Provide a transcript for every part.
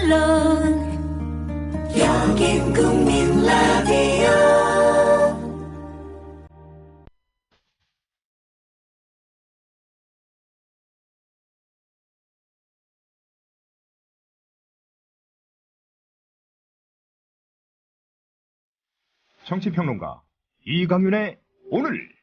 물론 여긴 국민 라디오. 정치평론가 이강윤의 오늘.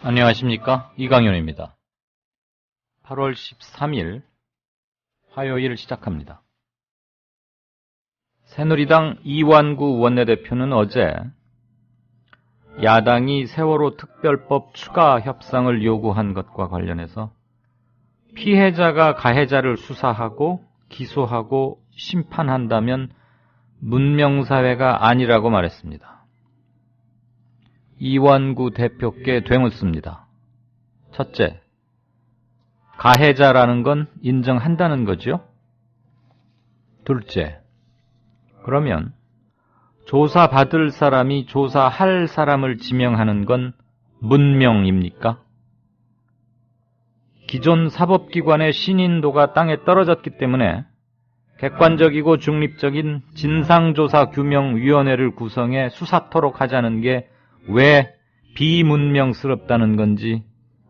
안녕하십니까, 이강윤입니다. 8월 13일 화요일 시작합니다. 새누리당 이완구 원내대표는 어제 야당이 세월호 특별법 추가 협상을 요구한 것과 관련해서 피해자가 가해자를 수사하고 기소하고 심판한다면 문명사회가 아니라고 말했습니다. 이완구 대표께 되묻습니다. 첫째, 가해자라는 건 인정한다는 거죠? 둘째, 그러면 조사받을 사람이 조사할 사람을 지명하는 건 문명입니까? 기존 사법기관의 신인도가 땅에 떨어졌기 때문에 객관적이고 중립적인 진상조사규명위원회를 구성해 수사토록 하자는 게 왜 비문명스럽다는 건지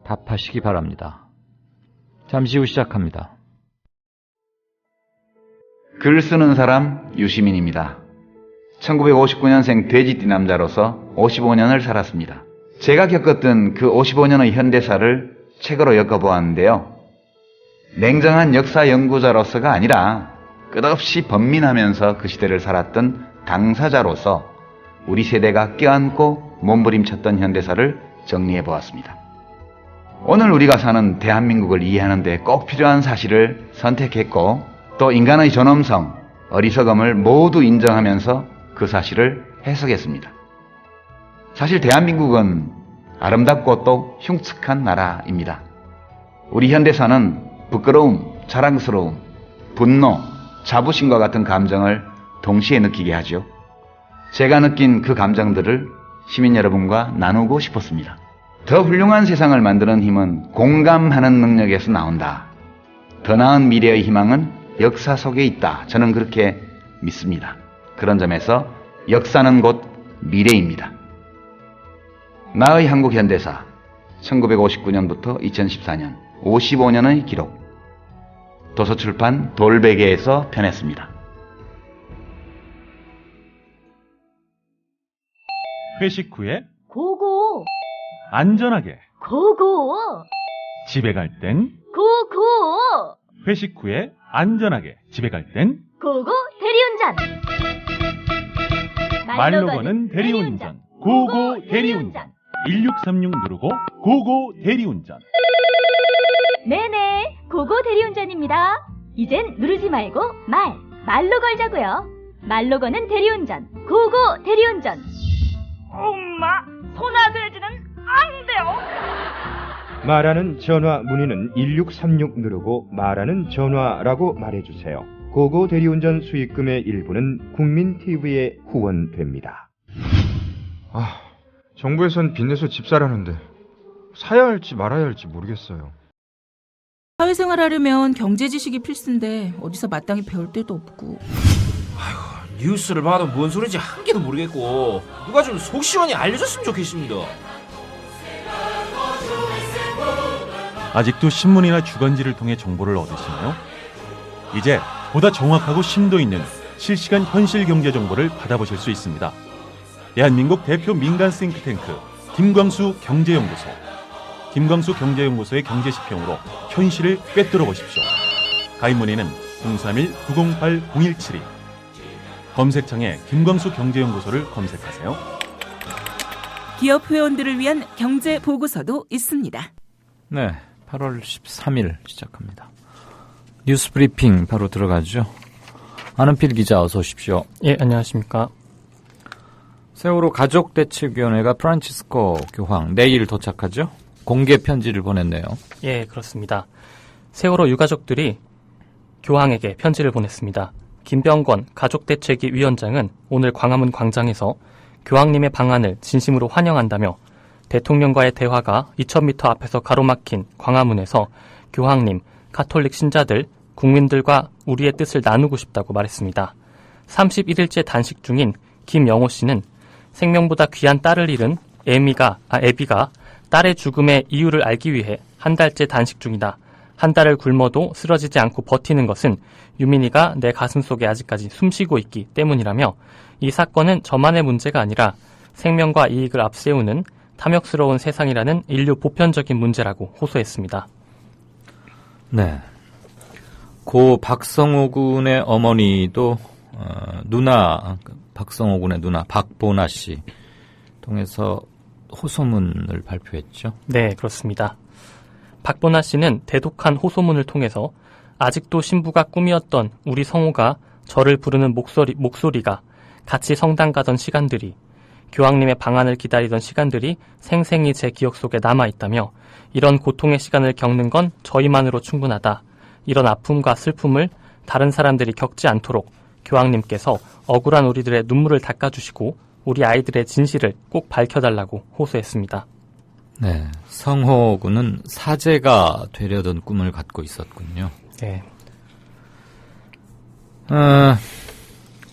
답하시기 바랍니다. 잠시 후 시작합니다. 글 쓰는 사람 유시민입니다. 1959년생 돼지띠 남자로서 55년을 살았습니다. 제가 겪었던 그 55년의 현대사를 책으로 엮어보았는데요. 냉정한 역사 연구자로서가 아니라 끝없이 번민하면서 그 시대를 살았던 당사자로서 우리 세대가 껴안고 몸부림쳤던 현대사를 정리해보았습니다. 오늘 우리가 사는 대한민국을 이해하는 데 꼭 필요한 사실을 선택했고 또 인간의 존엄성, 어리석음을 모두 인정하면서 그 사실을 해석했습니다. 사실 대한민국은 아름답고 또 흉측한 나라입니다. 우리 현대사는 부끄러움, 자랑스러움, 분노, 자부심과 같은 감정을 동시에 느끼게 하죠. 제가 느낀 그 감정들을 시민 여러분과 나누고 싶었습니다. 더 훌륭한 세상을 만드는 힘은 공감하는 능력에서 나온다. 더 나은 미래의 희망은 역사 속에 있다. 저는 그렇게 믿습니다. 그런 점에서 역사는 곧 미래입니다. 나의 한국 현대사 1959년부터 2014년 55년의 기록 도서출판 돌베개에서 펴냈습니다. 회식 후에 고고 안전하게 고고 집에 갈 땐 고고 회식 후에 안전하게 집에 갈 땐 고고 대리운전 말로 거는 대리운전 고고 대리운전 1636 누르고 고고 대리운전. 네네 고고 대리운전입니다. 이젠 누르지 말고 말로 걸자고요. 말로 거는 대리운전 고고 대리운전. 엄마, 소나돼지는 안 돼요. 말하는 전화 문의는 1636 누르고 말하는 전화라고 말해주세요. 고고 대리운전 수익금의 일부는 국민TV에 후원됩니다. 정부에선 빚내서 집 사라는데 사야 할지 말아야 할지 모르겠어요. 사회생활 하려면 경제 지식이 필수인데 어디서 마땅히 배울 데도 없고. 뉴스를 봐도 뭔 소리인지 한 개도 모르겠고 누가 좀 속 시원히 알려줬으면 좋겠습니다. 아직도 신문이나 주간지를 통해 정보를 얻으시나요? 이제 보다 정확하고 심도 있는 실시간 현실 경제 정보를 받아보실 수 있습니다. 대한민국 대표 민간 싱크탱크 김광수 경제연구소. 김광수 경제연구소의 경제시평으로 현실을 꿰뚫어 보십시오. 가입 문의는 031-908-0172. 검색창에 김광수 경제연구소를 검색하세요. 기업 회원들을 위한 경제 보고서도 있습니다. 네, 8월 13일 시작합니다. 뉴스 브리핑 바로 들어가죠. 안은필 기자 어서 오십시오. 예, 안녕하십니까. 세월호 가족대책위원회가 프란치스코 교황 내일 도착하죠? 공개 편지를 보냈네요. 예, 그렇습니다. 세월호 유가족들이 교황에게 편지를 보냈습니다. 김병건 가족대책위 위원장은 오늘 광화문 광장에서 교황님의 방안을 진심으로 환영한다며 대통령과의 대화가 2000m 앞에서 가로막힌 광화문에서 교황님, 가톨릭 신자들, 국민들과 우리의 뜻을 나누고 싶다고 말했습니다. 31일째 단식 중인 김영호 씨는 생명보다 귀한 딸을 잃은 애비가 딸의 죽음의 이유를 알기 위해 한 달째 단식 중이다. 한 달을 굶어도 쓰러지지 않고 버티는 것은 유민이가 내 가슴속에 아직까지 숨쉬고 있기 때문이라며 이 사건은 저만의 문제가 아니라 생명과 이익을 앞세우는 탐욕스러운 세상이라는 인류 보편적인 문제라고 호소했습니다. 네. 고 박성호 군의 어머니도 박성호 군의 누나 박보나 씨 통해서 호소문을 발표했죠. 네, 그렇습니다. 박보나 씨는 대독한 호소문을 통해서 아직도 신부가 꿈이었던 우리 성호가 저를 부르는 목소리가 같이 성당 가던 시간들이, 교황님의 방안을 기다리던 시간들이 생생히 제 기억 속에 남아있다며 이런 고통의 시간을 겪는 건 저희만으로 충분하다. 이런 아픔과 슬픔을 다른 사람들이 겪지 않도록 교황님께서 억울한 우리들의 눈물을 닦아주시고 우리 아이들의 진실을 꼭 밝혀달라고 호소했습니다. 네, 성호 군은 사제가 되려던 꿈을 갖고 있었군요. 네.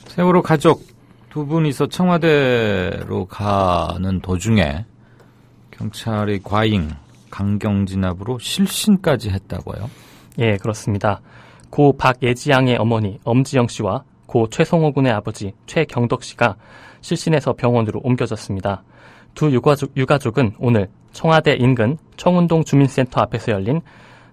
세월호 가족 두 분이서 청와대로 가는 도중에 경찰이 과잉, 강경 진압으로 실신까지 했다고요? 예, 그렇습니다. 고 박예지양의 어머니 엄지영 씨와 고 최성호 군의 아버지 최경덕 씨가 실신해서 병원으로 옮겨졌습니다. 두 유가족은 오늘 청와대 인근 청운동 주민센터 앞에서 열린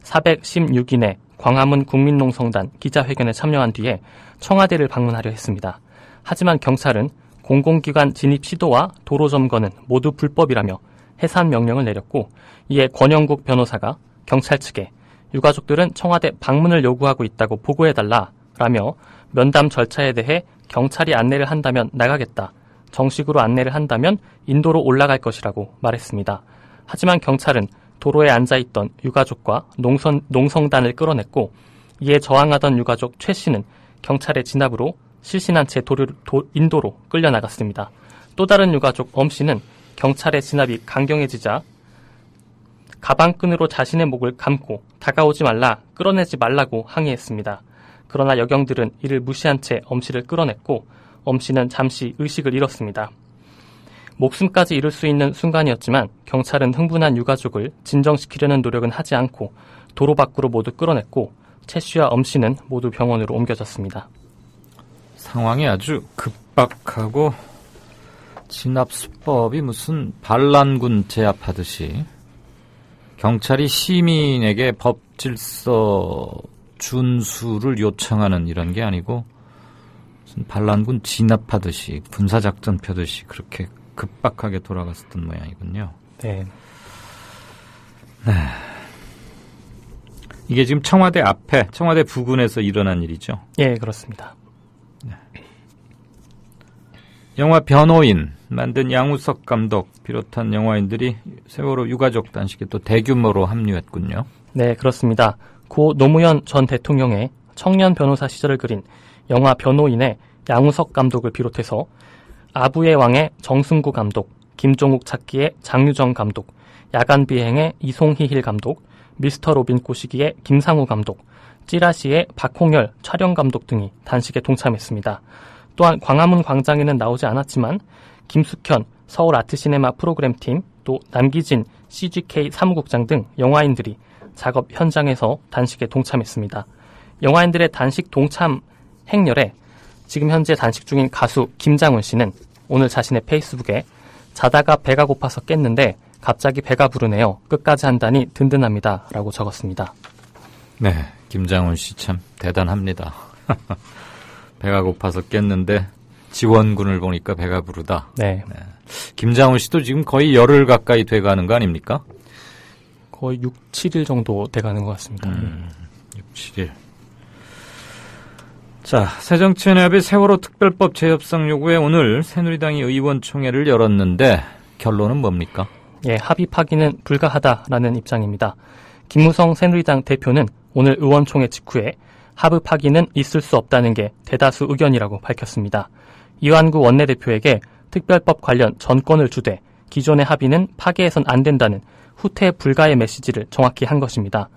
416인의 광화문 국민농성단 기자회견에 참여한 뒤에 청와대를 방문하려 했습니다. 하지만 경찰은 공공기관 진입 시도와 도로 점거는 모두 불법이라며 해산 명령을 내렸고, 이에 권영국 변호사가 경찰 측에 유가족들은 청와대 방문을 요구하고 있다고 보고해달라라며 면담 절차에 대해 경찰이 안내를 한다면 나가겠다, 정식으로 안내를 한다면 인도로 올라갈 것이라고 말했습니다. 하지만 경찰은 도로에 앉아있던 유가족과 농성단을 끌어냈고, 이에 저항하던 유가족 최 씨는 경찰의 진압으로 실신한 채 인도로 끌려나갔습니다. 또 다른 유가족 엄 씨는 경찰의 진압이 강경해지자 가방끈으로 자신의 목을 감고 다가오지 말라, 끌어내지 말라고 항의했습니다. 그러나 여경들은 이를 무시한 채 엄 씨를 끌어냈고 엄 씨는 잠시 의식을 잃었습니다. 목숨까지 잃을 수 있는 순간이었지만 경찰은 흥분한 유가족을 진정시키려는 노력은 하지 않고 도로 밖으로 모두 끌어냈고 최 씨와 엄 씨는 모두 병원으로 옮겨졌습니다. 상황이 아주 급박하고 진압 수법이 무슨 반란군 제압하듯이, 경찰이 시민에게 법 질서 준수를 요청하는 이런 게 아니고 무슨 반란군 진압하듯이 군사작전 펴듯이 그렇게 급박하게 돌아갔었던 모양이군요. 네. 네. 이게 지금 청와대 앞에, 청와대 부근에서 일어난 일이죠? 예, 그렇습니다. 네. 영화 변호인 만든 양우석 감독 비롯한 영화인들이 세월호 유가족 단식에 또 대규모로 합류했군요. 네, 그렇습니다. 고 노무현 전 대통령의 청년 변호사 시절을 그린 영화 변호인의 양우석 감독을 비롯해서 아부의 왕의 정승구 감독, 김종욱 찾기의 장유정 감독, 야간 비행의 이송희힐 감독, 미스터 로빈 꼬시기의 김상우 감독, 찌라시의 박홍열 촬영 감독 등이 단식에 동참했습니다. 또한 광화문 광장에는 나오지 않았지만 김숙현 서울 아트시네마 프로그램팀, 또 남기진 CGK 사무국장 등 영화인들이 작업 현장에서 단식에 동참했습니다. 영화인들의 단식 동참 행렬에 지금 현재 단식 중인 가수 김장훈 씨는 오늘 자신의 페이스북에 자다가 배가 고파서 깼는데 갑자기 배가 부르네요. 끝까지 한다니 든든합니다. 라고 적었습니다. 네, 김장훈 씨 참 대단합니다. 배가 고파서 깼는데 지원군을 보니까 배가 부르다. 네. 네. 김장훈 씨도 지금 거의 열흘 가까이 돼가는 거 아닙니까? 거의 6, 7일 정도 돼가는 것 같습니다. 6, 7일. 자, 새정치연합의 세월호 특별법 재협상 요구에 오늘 새누리당이 의원총회를 열었는데 결론은 뭡니까? 예, 합의 파기는 불가하다라는 입장입니다. 김무성 새누리당 대표는 오늘 의원총회 직후에 합의 파기는 있을 수 없다는 게 대다수 의견이라고 밝혔습니다. 이완구 원내대표에게 특별법 관련 전권을 주되 기존의 합의는 파기해선 안 된다는 후퇴 불가의 메시지를 정확히 한 것입니다.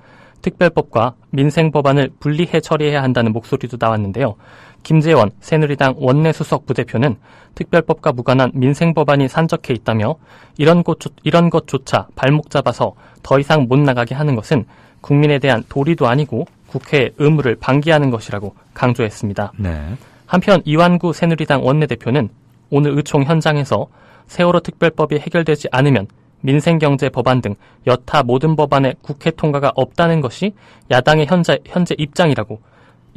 특별법과 민생법안을 분리해 처리해야 한다는 목소리도 나왔는데요. 김재원 새누리당 원내수석 부대표는 특별법과 무관한 민생법안이 산적해 있다며 이런 것조차 발목 잡아서 더 이상 못 나가게 하는 것은 국민에 대한 도리도 아니고 국회의 의무를 방기하는 것이라고 강조했습니다. 네. 한편 이완구 새누리당 원내대표는 오늘 의총 현장에서 세월호 특별법이 해결되지 않으면 민생경제 법안 등 여타 모든 법안의 국회 통과가 없다는 것이 야당의 현재 입장이라고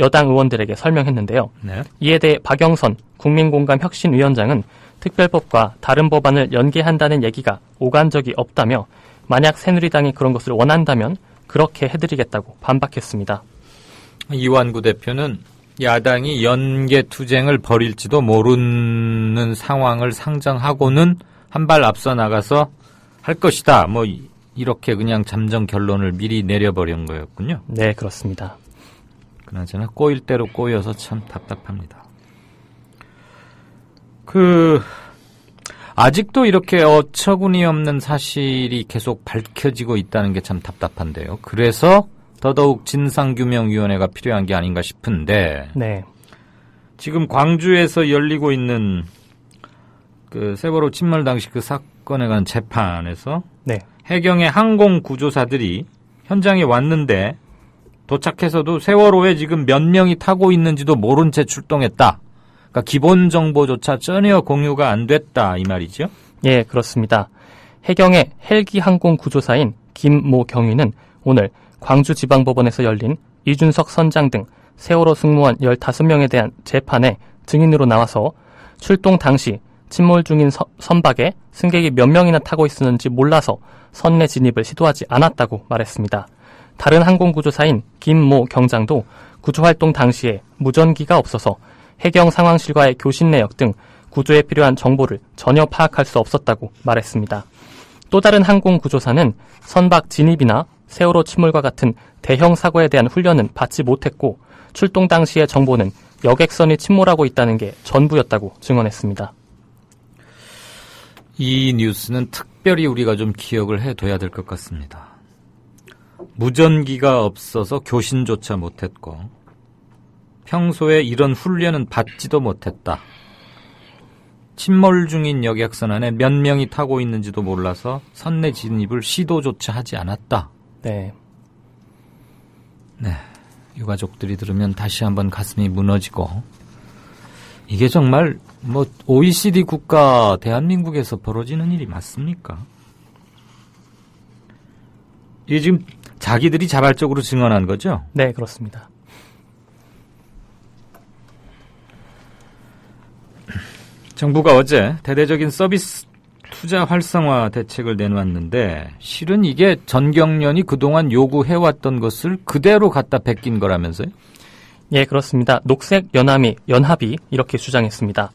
여당 의원들에게 설명했는데요. 네. 이에 대해 박영선 국민공감혁신위원장은 특별법과 다른 법안을 연계한다는 얘기가 오간 적이 없다며 만약 새누리당이 그런 것을 원한다면 그렇게 해드리겠다고 반박했습니다. 이완구 대표는 야당이 연계투쟁을 벌일지도 모르는 상황을 상정하고는 한 발 앞서 나가서 할 것이다. 뭐 이렇게 그냥 잠정 결론을 미리 내려버린 거였군요. 네, 그렇습니다. 그나저나 꼬일 대로 꼬여서 참 답답합니다. 아직도 이렇게 어처구니 없는 사실이 계속 밝혀지고 있다는 게 참 답답한데요. 그래서 더더욱 진상규명위원회가 필요한 게 아닌가 싶은데, 네. 지금 광주에서 열리고 있는 그 세월호 침몰 당시 그 사건에 관한 재판에서 네. 해경의 항공구조사들이 현장에 왔는데 도착해서도 세월호에 지금 몇 명이 타고 있는지도 모른 채 출동했다. 그러니까 기본 정보조차 전혀 공유가 안 됐다 이 말이죠? 예, 그렇습니다. 해경의 헬기 항공구조사인 김모 경위는 오늘 광주지방법원에서 열린 이준석 선장 등 세월호 승무원 15명에 대한 재판에 증인으로 나와서 출동 당시 침몰 중인 선박에 승객이 몇 명이나 타고 있었는지 몰라서 선내 진입을 시도하지 않았다고 말했습니다. 다른 항공구조사인 김모 경장도 구조활동 당시에 무전기가 없어서 해경 상황실과의 교신 내역 등 구조에 필요한 정보를 전혀 파악할 수 없었다고 말했습니다. 또 다른 항공구조사는 선박 진입이나 세월호 침몰과 같은 대형 사고에 대한 훈련은 받지 못했고 출동 당시의 정보는 여객선이 침몰하고 있다는 게 전부였다고 증언했습니다. 이 뉴스는 특별히 우리가 좀 기억을 해둬야 될 것 같습니다. 무전기가 없어서 교신조차 못했고 평소에 이런 훈련은 받지도 못했다. 침몰 중인 여객선 안에 몇 명이 타고 있는지도 몰라서 선내 진입을 시도조차 하지 않았다. 네. 네. 유가족들이 들으면 다시 한번 가슴이 무너지고, 이게 정말 뭐 OECD 국가 대한민국에서 벌어지는 일이 맞습니까? 이게 지금 자기들이 자발적으로 증언한 거죠? 네, 그렇습니다. 정부가 어제 대대적인 서비스 투자 활성화 대책을 내놓았는데 실은 이게 전경련이 그동안 요구해왔던 것을 그대로 갖다 베낀 거라면서요? 예, 그렇습니다. 녹색연합이 이렇게 주장했습니다.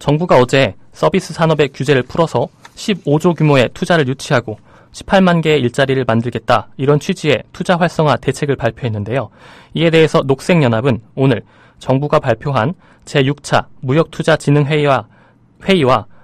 정부가 어제 서비스 산업의 규제를 풀어서 15조 규모의 투자를 유치하고 18만 개의 일자리를 만들겠다, 이런 취지의 투자 활성화 대책을 발표했는데요. 이에 대해서 녹색연합은 오늘 정부가 발표한 제6차 무역투자진흥회의와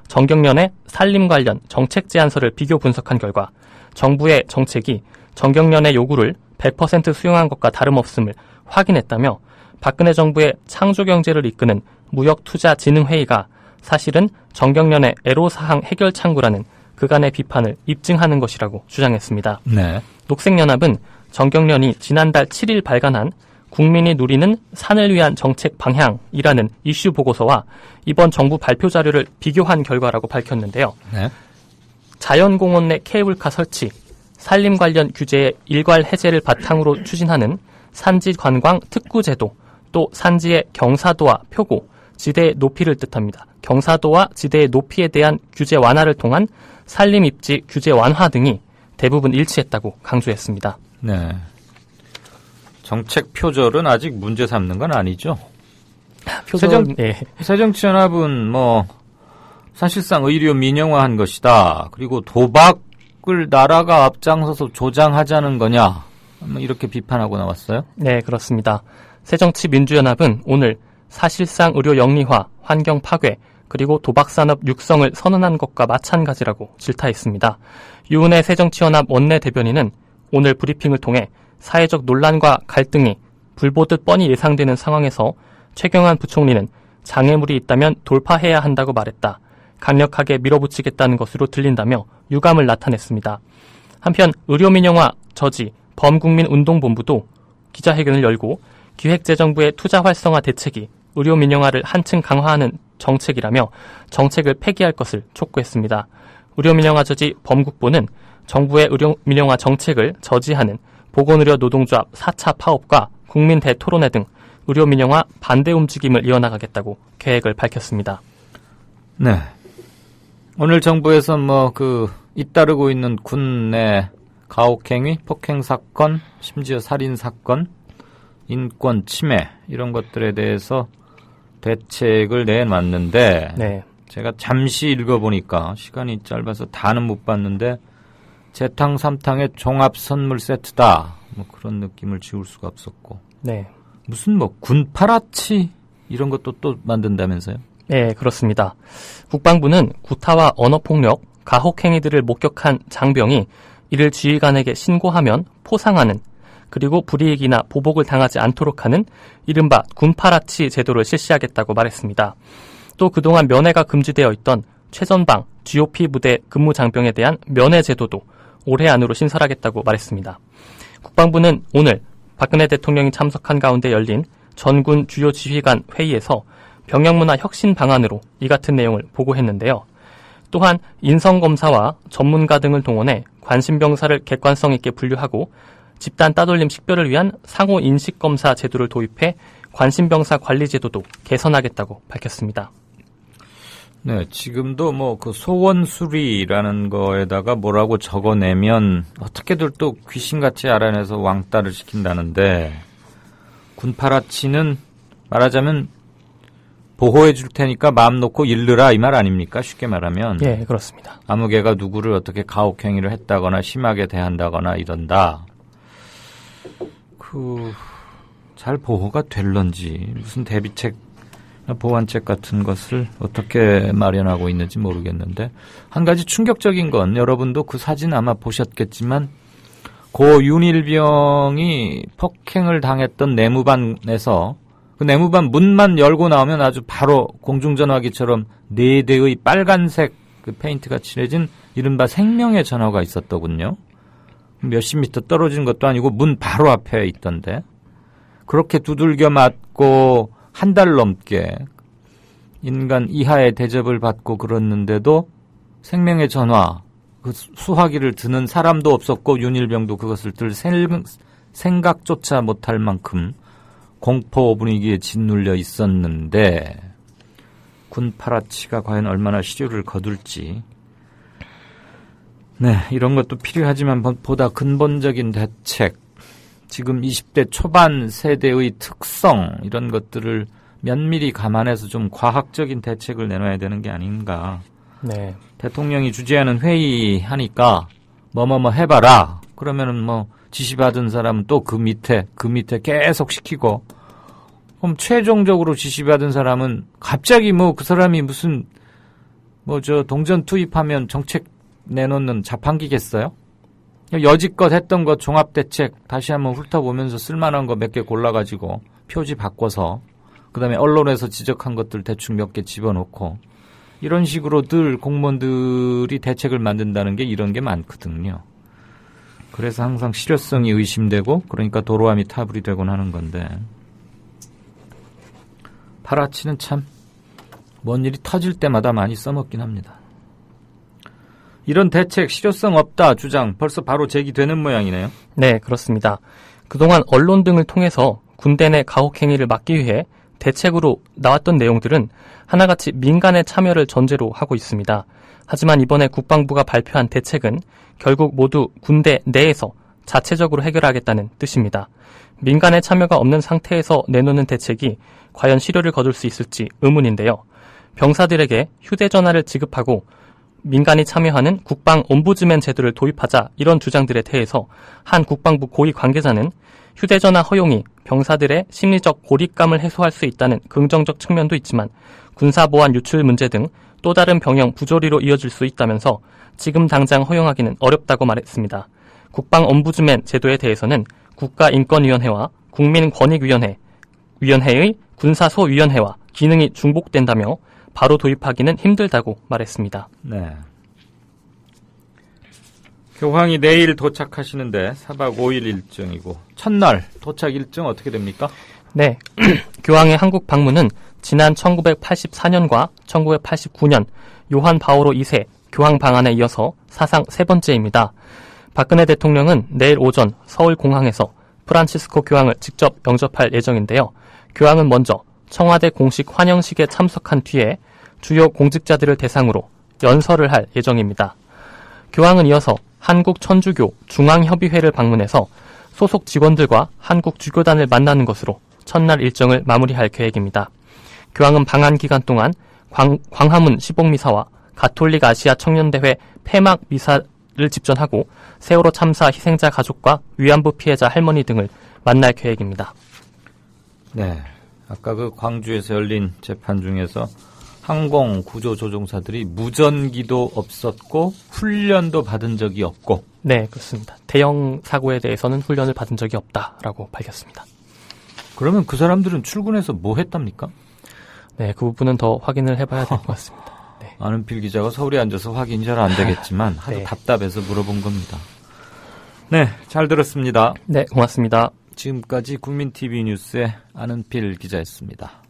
정경련의 산림 관련 정책 제안서를 비교 분석한 결과 정부의 정책이 정경련의 요구를 100% 수용한 것과 다름없음을 확인했다며 박근혜 정부의 창조경제를 이끄는 무역투자진흥회의가 사실은 정경련의 애로사항 해결 창구라는 그간의 비판을 입증하는 것이라고 주장했습니다. 네. 녹색연합은 정경련이 지난달 7일 발간한 국민이 누리는 산을 위한 정책 방향이라는 이슈 보고서와 이번 정부 발표 자료를 비교한 결과라고 밝혔는데요. 네. 자연공원 내 케이블카 설치, 산림 관련 규제의 일괄 해제를 바탕으로 추진하는 산지 관광 특구 제도, 또 산지의 경사도와 표고, 지대의 높이를 뜻합니다. 경사도와 지대의 높이에 대한 규제 완화를 통한 산림 입지 규제 완화 등이 대부분 일치했다고 강조했습니다. 네. 정책 표절은 아직 문제 삼는 건 아니죠? 새정치연합은 뭐 사실상 의료 민영화한 것이다. 그리고 도박을 나라가 앞장서서 조장하자는 거냐, 뭐 이렇게 비판하고 나왔어요? 네, 그렇습니다. 새정치민주연합은 오늘 사실상 의료 영리화, 환경 파괴, 그리고 도박산업 육성을 선언한 것과 마찬가지라고 질타했습니다. 유은혜 새정치연합 원내대변인은 오늘 브리핑을 통해 사회적 논란과 갈등이 불보듯 뻔히 예상되는 상황에서 최경환 부총리는 장애물이 있다면 돌파해야 한다고 말했다. 강력하게 밀어붙이겠다는 것으로 들린다며 유감을 나타냈습니다. 한편 의료민영화 저지 범국민운동본부도 기자회견을 열고 기획재정부의 투자 활성화 대책이 의료민영화를 한층 강화하는 정책이라며 정책을 폐기할 것을 촉구했습니다. 의료민영화 저지 범국보는 정부의 의료민영화 정책을 저지하는 보건의료노동조합 4차 파업과 국민 대토론회 등 의료민영화 반대 움직임을 이어나가겠다고 계획을 밝혔습니다. 네. 오늘 정부에서 잇따르고 있는 군 내 가혹행위, 폭행사건, 심지어 살인사건, 인권 침해 이런 것들에 대해서 대책을 내놨는데 네. 제가 잠시 읽어보니까 시간이 짧아서 다는 못 봤는데 재탕3탕의 종합선물 세트다. 그런 느낌을 지울 수가 없었고. 네. 무슨 군파라치 이런 것도 또 만든다면서요? 네, 그렇습니다. 국방부는 구타와 언어폭력, 가혹행위들을 목격한 장병이 이를 지휘관에게 신고하면 포상하는 그리고 불이익이나 보복을 당하지 않도록 하는 이른바 군파라치 제도를 실시하겠다고 말했습니다. 또 그동안 면회가 금지되어 있던 최전방, GOP 부대 근무 장병에 대한 면회 제도도 올해 안으로 신설하겠다고 말했습니다. 국방부는 오늘 박근혜 대통령이 참석한 가운데 열린 전군 주요 지휘관 회의에서 병영문화 혁신 방안으로 이 같은 내용을 보고했는데요. 또한 인성검사와 전문가 등을 동원해 관심병사를 객관성 있게 분류하고 집단 따돌림 식별을 위한 상호 인식검사 제도를 도입해 관심병사 관리 제도도 개선하겠다고 밝혔습니다. 네, 지금도 그 소원수리라는 거에다가 뭐라고 적어내면 어떻게들 또 귀신같이 알아내서 왕따를 시킨다는데 군파라치는 말하자면 보호해 줄 테니까 마음 놓고 일르라 이 말 아닙니까? 쉽게 말하면. 예, 그렇습니다. 아무 개가 누구를 어떻게 가혹행위를 했다거나 심하게 대한다거나 이런다. 잘 보호가 될런지 무슨 대비책, 보완책 같은 것을 어떻게 마련하고 있는지 모르겠는데 한 가지 충격적인 건 여러분도 그 사진 아마 보셨겠지만 고 윤일병이 폭행을 당했던 내무반에서 그 내무반 문만 열고 나오면 아주 바로 공중전화기처럼 4대의 빨간색 그 페인트가 칠해진 이른바 생명의 전화가 있었더군요. 몇십 미터 떨어진 것도 아니고 문 바로 앞에 있던데 그렇게 두들겨 맞고 한 달 넘게 인간 이하의 대접을 받고 그랬는데도 생명의 전화, 그 수화기를 드는 사람도 없었고 윤일병도 그것을 들 생각조차 못할 만큼 공포 분위기에 짓눌려 있었는데 군파라치가 과연 얼마나 시료를 거둘지. 네, 이런 것도 필요하지만 보다 근본적인 대책, 지금 20대 초반 세대의 특성 이런 것들을 면밀히 감안해서 좀 과학적인 대책을 내놔야 되는 게 아닌가. 네. 대통령이 주재하는 회의 하니까 뭐뭐뭐 해봐라. 그러면은 지시받은 사람은 또 그 밑에 계속 시키고 그럼 최종적으로 지시받은 사람은 갑자기 그 사람이 무슨 동전 투입하면 정책 내놓는 자판기겠어요? 여지껏 했던 거 종합대책 다시 한번 훑어보면서 쓸만한 거 몇 개 골라가지고 표지 바꿔서 그다음에 언론에서 지적한 것들 대충 몇 개 집어넣고 이런 식으로 늘 공무원들이 대책을 만든다는 게 이런 게 많거든요. 그래서 항상 실효성이 의심되고 그러니까 도로함이 타불이 되곤 하는 건데 파라치는 참 뭔 일이 터질 때마다 많이 써먹긴 합니다. 이런 대책 실효성 없다 주장 벌써 바로 제기되는 모양이네요. 네, 그렇습니다. 그동안 언론 등을 통해서 군대 내 가혹행위를 막기 위해 대책으로 나왔던 내용들은 하나같이 민간의 참여를 전제로 하고 있습니다. 하지만 이번에 국방부가 발표한 대책은 결국 모두 군대 내에서 자체적으로 해결하겠다는 뜻입니다. 민간의 참여가 없는 상태에서 내놓는 대책이 과연 실효를 거둘 수 있을지 의문인데요. 병사들에게 휴대전화를 지급하고 민간이 참여하는 국방 옴부즈맨 제도를 도입하자 이런 주장들에 대해서 한 국방부 고위 관계자는 휴대전화 허용이 병사들의 심리적 고립감을 해소할 수 있다는 긍정적 측면도 있지만 군사보안 유출 문제 등 또 다른 병영 부조리로 이어질 수 있다면서 지금 당장 허용하기는 어렵다고 말했습니다. 국방엄부즈맨 제도에 대해서는 국가인권위원회와 국민권익위원회의 군사소위원회와 기능이 중복된다며 바로 도입하기는 힘들다고 말했습니다. 네. 교황이 내일 도착하시는데 4박 5일 일정이고 첫날 도착 일정 어떻게 됩니까? 네. 교황의 한국 방문은 지난 1984년과 1989년 요한 바오로 2세 교황 방한에 이어서 사상 세 번째입니다. 박근혜 대통령은 내일 오전 서울공항에서 프란치스코 교황을 직접 영접할 예정인데요. 교황은 먼저 청와대 공식 환영식에 참석한 뒤에 주요 공직자들을 대상으로 연설을 할 예정입니다. 교황은 이어서 한국천주교 중앙협의회를 방문해서 소속 직원들과 한국주교단을 만나는 것으로 첫날 일정을 마무리할 계획입니다. 교황은 방한 기간 동안 광화문 시복미사와 가톨릭 아시아 청년대회 폐막 미사를 집전하고 세월호 참사 희생자 가족과 위안부 피해자 할머니 등을 만날 계획입니다. 네, 아까 그 광주에서 열린 재판 중에서 항공 구조조종사들이 무전기도 없었고 훈련도 받은 적이 없고. 네, 그렇습니다. 대형 사고에 대해서는 훈련을 받은 적이 없다라고 밝혔습니다. 그러면 그 사람들은 출근해서 뭐 했답니까? 네, 그 부분은 더 확인을 해봐야 될 것 같습니다. 네. 아는필 기자가 서울에 앉아서 확인이 잘 안 되겠지만 하도 네. 답답해서 물어본 겁니다. 네, 잘 들었습니다. 네, 고맙습니다. 지금까지 국민TV 뉴스의 아는필 기자였습니다.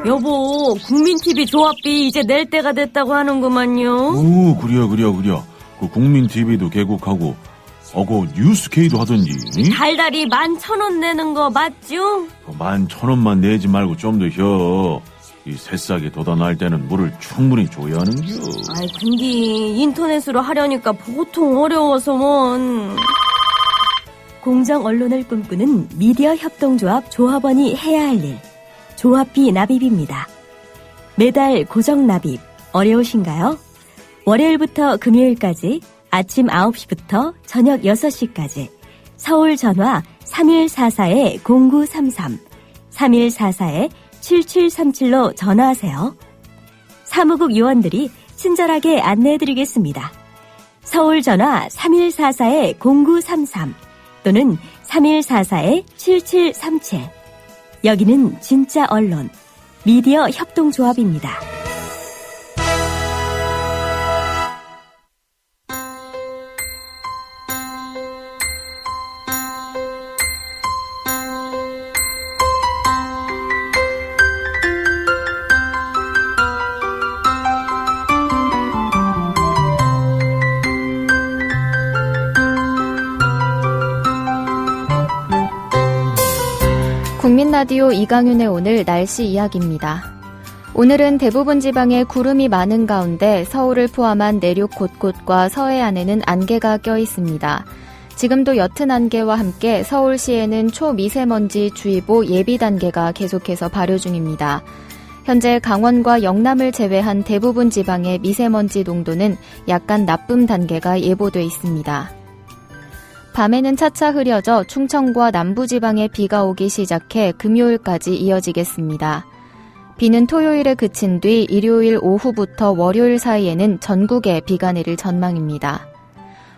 여보, 국민TV 조합비 이제 낼 때가 됐다고 하는구만요. 오, 그려. 그 국민TV도 개국하고, 그 뉴스케이도 하던지. 달달이 11,000원 내는 거 맞죠? 11,000원만 내지 말고 좀 더 혀. 이 새싹이 돋아날 때는 물을 충분히 줘야 하는겨. 아이, 근데 인터넷으로 하려니까 보통 어려워서 뭔. 공정 언론을 꿈꾸는 미디어 협동조합 조합원이 해야 할 일. 조합비 납입입니다. 매달 고정 납입 어려우신가요? 월요일부터 금요일까지 아침 9시부터 저녁 6시까지 서울 전화 3144-0933, 3144-7737로 전화하세요. 사무국 요원들이 친절하게 안내해드리겠습니다. 서울 전화 3144-0933 또는 3144-7737. 여기는 진짜 언론, 미디어 협동조합입니다. 국민라디오 이강윤의 오늘 날씨 이야기입니다. 오늘은 대부분 지방에 구름이 많은 가운데 서울을 포함한 내륙 곳곳과 서해안에는 안개가 껴 있습니다. 지금도 옅은 안개와 함께 서울시에는 초미세먼지 주의보 예비 단계가 계속해서 발효 중입니다. 현재 강원과 영남을 제외한 대부분 지방의 미세먼지 농도는 약간 나쁨 단계가 예보돼 있습니다. 밤에는 차차 흐려져 충청과 남부지방에 비가 오기 시작해 금요일까지 이어지겠습니다. 비는 토요일에 그친 뒤 일요일 오후부터 월요일 사이에는 전국에 비가 내릴 전망입니다.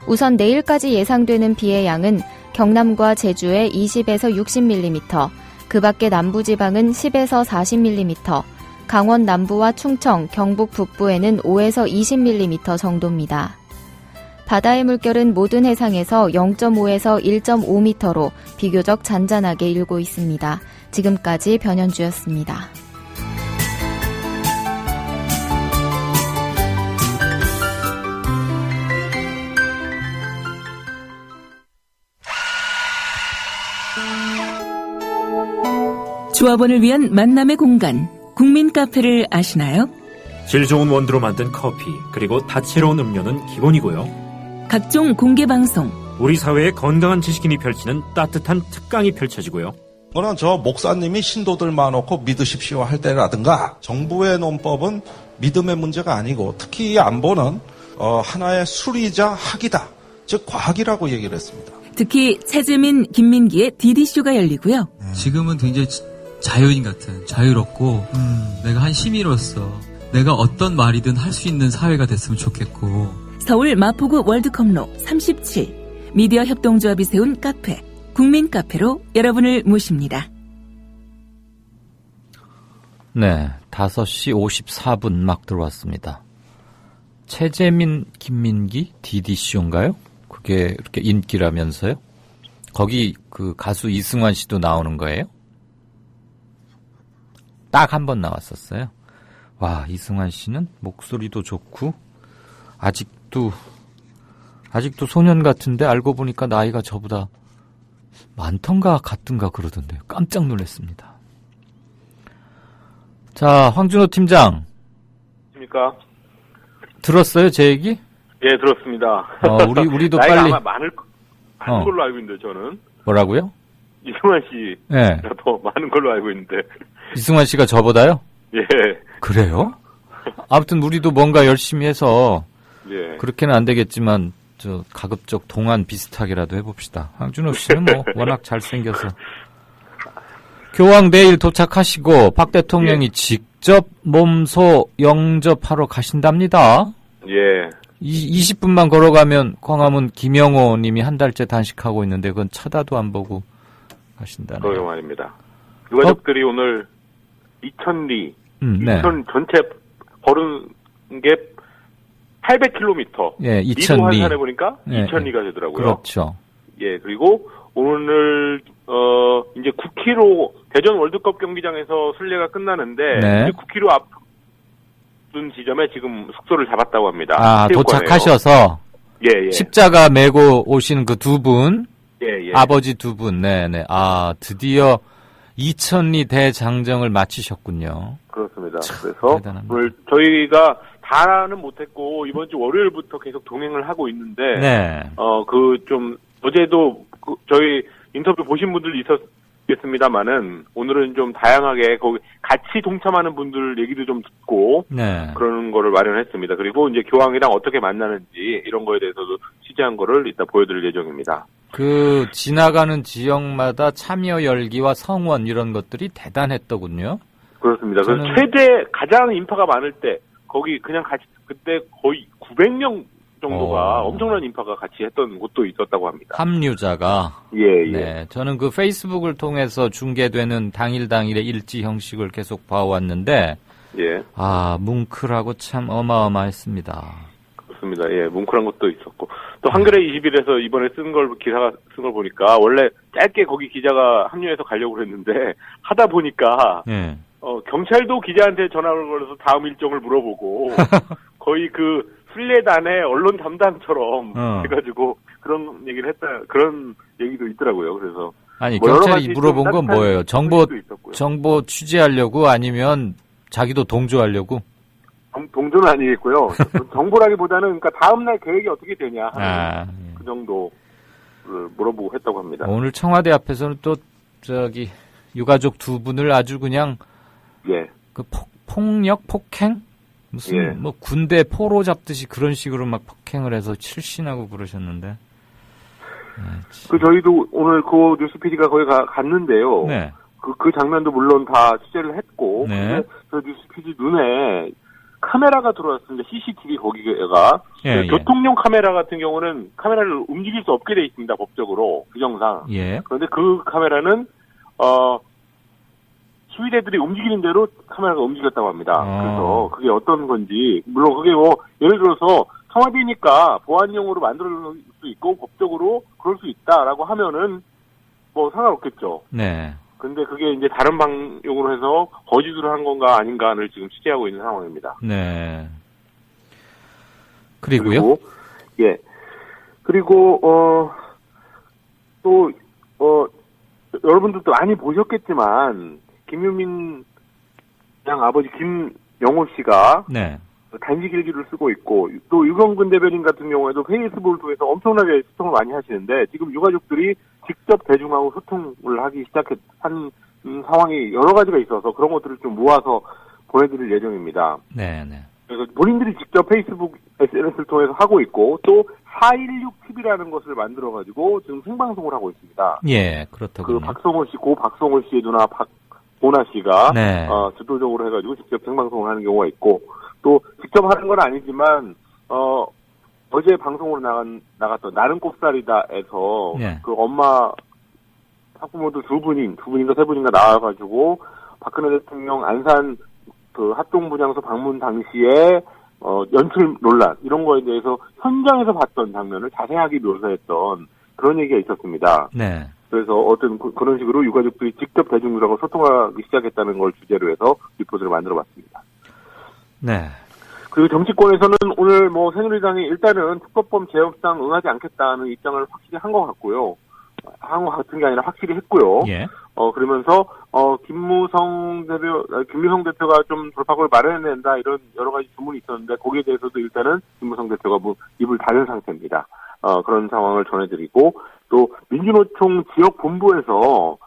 우선 내일까지 예상되는 비의 양은 경남과 제주에 20에서 60mm, 그 밖에 남부지방은 10에서 40mm, 강원 남부와 충청, 경북 북부에는 5에서 20mm 정도입니다. 바다의 물결은 모든 해상에서 0.5에서 1.5m로 비교적 잔잔하게 일고 있습니다. 지금까지 변현주였습니다. 조합원을 위한 만남의 공간, 국민카페를 아시나요? 질 좋은 원두로 만든 커피, 그리고 다채로운 음료는 기본이고요. 각종 공개방송, 우리 사회의 건강한 지식인이 펼치는 따뜻한 특강이 펼쳐지고요. 그거는 저 목사님이 신도들 많고 믿으십시오 할 때라든가 정부의 논법은 믿음의 문제가 아니고 특히 이 안보는 하나의 수리자 학이다. 즉 과학이라고 얘기를 했습니다. 특히 차재민, 김민기의 DD쇼가 열리고요. 지금은 굉장히 자유인 같은, 자유롭고 내가 한 시민으로서 내가 어떤 말이든 할 수 있는 사회가 됐으면 좋겠고. 서울 마포구 월드컵로 37 미디어 협동조합이 세운 카페 국민카페로 여러분을 모십니다. 네, 5시 54분 막 들어왔습니다. 최재민, 김민기, DD쇼인가요? 그게 이렇게 인기라면서요? 거기 그 가수 이승환 씨도 나오는 거예요? 딱 한 번 나왔었어요. 와, 이승환 씨는 목소리도 좋고 아직도 소년 같은데 알고 보니까 나이가 저보다 많던가 같던가 그러던데요. 깜짝 놀랐습니다. 자, 황준호 팀장. 십니까? 들었어요, 제 얘기? 예, 들었습니다. 우리도 나이가 빨리. 아마 많은 걸로 알고 있는데, 저는. 뭐라고요? 이승환 씨가 네. 더 많은 걸로 알고 있는데. 이승환 씨가 저보다요? 예. 그래요? 아무튼 우리도 뭔가 열심히 해서. 예. 그렇게는 안 되겠지만, 가급적 동안 비슷하게라도 해봅시다. 황준호 씨는 뭐, 워낙 잘생겨서. 교황 내일 도착하시고, 박 대통령이 직접 몸소 영접하러 가신답니다. 예. 20분만 걸어가면 광화문 김영호 님이 한 달째 단식하고 있는데 그건 쳐다도 안 보고 가신다네요. 그러게 말입니다. 유가족들이 오늘 2,000리, 네. 2,000 전체 걸은 게 800km. 예, 2,000리. 미도 환산해 보니까 예, 2,000리가 되더라고요. 그렇죠. 예, 그리고 오늘 이제 9km 대전 월드컵 경기장에서 순례가 끝나는데 네. 9km 앞둔 지점에 지금 숙소를 잡았다고 합니다. 아, 체육관에요. 도착하셔서 예. 십자가 메고 오신 그 두 분, 예. 아버지 두 분, 네네. 아, 드디어 2,000리 대장정을 마치셨군요. 그렇습니다. 그래서 오늘 저희가 다는 못했고 이번 주 월요일부터 계속 동행을 하고 있는데, 네. 어제도 저희 인터뷰 보신 분들 있었겠습니다만은 오늘은 좀 다양하게 거기 같이 동참하는 분들 얘기도 좀 듣고 네. 그러는 거를 마련했습니다. 그리고 이제 교황이랑 어떻게 만나는지 이런 거에 대해서도 취재한 거를 이따 보여드릴 예정입니다. 그 지나가는 지역마다 참여 열기와 성원 이런 것들이 대단했더군요. 그렇습니다. 그래서 가장 인파가 많을 때 거기 그냥 같이 그때 거의 900명 정도가 엄청난 인파가 같이 했던 곳도 있었다고 합니다. 합류자가. 예. 네, 저는 그 페이스북을 통해서 중계되는 당일의 일지 형식을 계속 봐왔는데, 예. 아, 뭉클하고 참 어마어마했습니다. 그렇습니다. 예, 뭉클한 것도 있었고. 또 한겨레 21에서 이번에 기사가 쓴 걸 보니까 원래 짧게 거기 기자가 합류해서 가려고 그랬는데 하다 보니까 예. 경찰도 기자한테 전화를 걸어서 다음 일정을 물어보고 거의 그 순례단의 언론 담당처럼 해가지고 그런 얘기를 그런 얘기도 있더라고요. 그래서 아니 경찰이 물어본 건 뭐예요? 정보 취재하려고 아니면 자기도 동조하려고? 동조는 아니겠고요. 정보라기보다는 그러니까 다음 날 계획이 어떻게 되냐 하는 그 정도를 물어보고 했다고 합니다. 오늘 청와대 앞에서는 또 유가족 두 분을 아주 그냥 그 폭행 무슨 뭐 군대 포로 잡듯이 그런 식으로 막 폭행을 해서 실신하고 그러셨는데. 저희도 오늘 그 뉴스 PD가 거기 갔는데요. 네. 그 장면도 물론 다 취재를 했고, 네. 저 뉴스 PD 눈에 카메라가 들어왔습니다. CCTV 거기가. 교통용 카메라 같은 경우는 카메라를 움직일 수 없게 돼 있습니다. 법적으로 규정상. 예. 그런데 그 카메라는 수의대들이 움직이는 대로 카메라가 움직였다고 합니다. 그래서 그게 어떤 건지, 물론 그게 예를 들어서 청와대니까 보안용으로 만들 수 있고 법적으로 그럴 수 있다라고 하면은 상관없겠죠. 네. 근데 그게 이제 다른 방용으로 해서 거짓으로 한 건가 아닌가를 지금 취재하고 있는 상황입니다. 네. 그리고요? 그리고 여러분들도 많이 보셨겠지만 김유민 양 아버지 김영호 씨가 단식 일기를 쓰고 있고, 또 유경근 대변인 같은 경우에도 페이스북을 통해서 엄청나게 소통을 많이 하시는데, 지금 유가족들이 직접 대중하고 소통을 하기 시작한 상황이 여러 가지가 있어서 그런 것들을 좀 모아서 보내드릴 예정입니다. 네네. 그래서 본인들이 직접 페이스북 SNS를 통해서 하고 있고 또 416TV라는 것을 만들어가지고 지금 생방송을 하고 있습니다. 예, 그렇다군요. 그 박성호 씨, 고 박성호 씨의 누나 박보나 씨가 네. 주도적으로 해가지고 직접 생방송을 하는 경우가 있고 또 직접 하는 건 아니지만 어제 방송으로 나갔던 나는 꼽살이다에서 네. 그 엄마 학부모들 두 분인가 세 분인가 나와가지고 박근혜 대통령 안산 그 합동분향소 방문 당시에 연출 논란 이런 거에 대해서 현장에서 봤던 장면을 자세하게 묘사했던 그런 얘기가 있었습니다. 네. 그래서 어떤 그런 식으로 유가족들이 직접 대중들하고 소통하기 시작했다는 걸 주제로 해서 리포트를 만들어봤습니다. 네. 그리고 정치권에서는 오늘 새누리당이 일단은 특별법 제역상 응하지 않겠다는 입장을 확실히 한 것 같고요. 한 것 같은 게 아니라 확실히 했고요. 예. 그러면서 김무성 대표가 좀 돌파구를 마련해야 된다 이런 여러 가지 주문이 있었는데 거기에 대해서도 일단은 김무성 대표가 입을 닫은 상태입니다. 그런 상황을 전해드리고 또 민주노총 지역 본부에서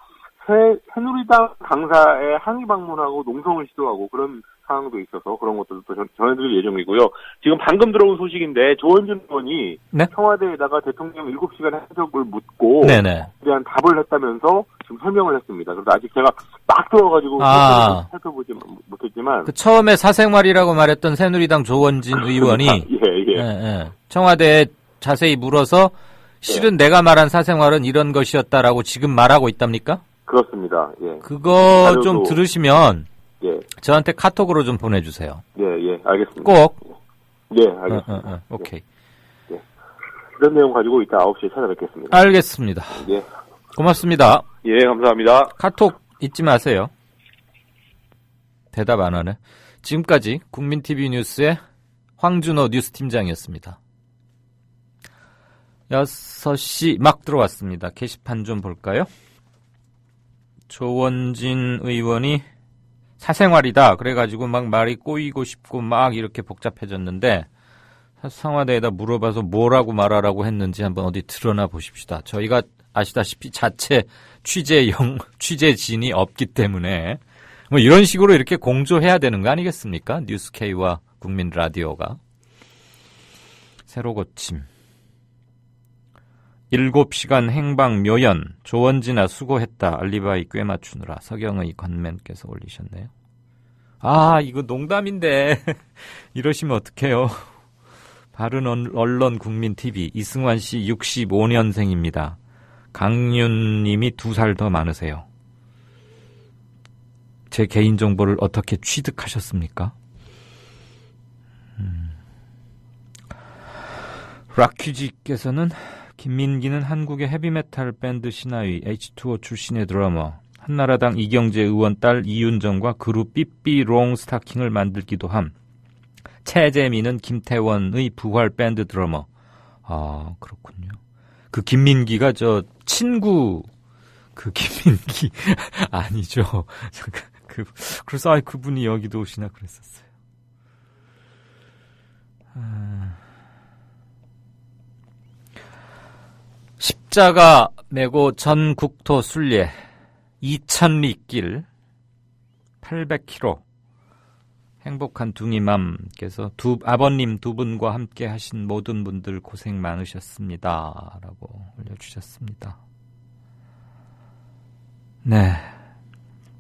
새누리당 강사의 항의 방문하고 농성을 시도하고 그런 상황도 있어서 그런 것들도 또 전해드릴 예정이고요. 지금 방금 들어온 소식인데 조원준 의원이 네? 청와대에다가 대통령 7시간 해석을 묻고 네네. 대한 답을 했다면서 지금 설명을 했습니다. 그래서 아직 제가 막 들어가지고 살펴보지 못했지만 그 처음에 사생활이라고 말했던 새누리당 조원진 의원이 예. 청와대에 자세히 물어서 실은 내가 말한 사생활은 이런 것이었다라고 지금 말하고 있답니까? 그렇습니다. 예. 그거 좀 들으시면 예. 저한테 카톡으로 좀 보내주세요. 예, 알겠습니다. 꼭. 예, 알겠습니다. 오케이. 예. 이런 내용 가지고 이따 9시에 찾아뵙겠습니다. 알겠습니다. 예. 고맙습니다. 예, 감사합니다. 카톡 잊지 마세요. 대답 안 하네. 지금까지 국민TV 뉴스의 황준호 뉴스팀장이었습니다. 6시 막 들어왔습니다. 게시판 좀 볼까요? 조원진 의원이 사생활이다. 그래가지고 막 말이 꼬이고 싶고 막 이렇게 복잡해졌는데 청와대에다 물어봐서 뭐라고 말하라고 했는지 한번 어디 드러나 보십시다. 저희가 아시다시피 자체 취재진이 없기 때문에 뭐 이런 식으로 이렇게 공조해야 되는 거 아니겠습니까? 뉴스K와 국민 라디오가. 새로 고침. 7시간 행방 묘연, 조원진아 수고했다. 알리바이 꽤 맞추느라. 서경의 건맨께서 올리셨네요. 이거 농담인데 이러시면 어떡해요. 바른 언론 국민TV 이승환 씨 65년생입니다. 강윤님이 2살 더 많으세요. 제 개인정보를 어떻게 취득하셨습니까? 락퀴지께서는 김민기는 한국의 헤비메탈 밴드 신하위 H2O 출신의 드러머, 한나라당 이경재 의원 딸 이윤정과 그룹 삐삐롱 스타킹을 만들기도 함. 최재민은 김태원의 부활 밴드 드러머. 그렇군요. 그 김민기가 친구 그 김민기 아니죠. 그래서 그분이 여기도 오시나 그랬었어요. 십자가 메고 전국토 순례 2000리길 800km 행복한 둥이맘께서 아버님 두 분과 함께 하신 모든 분들 고생 많으셨습니다. 라고 올려주셨습니다. 네.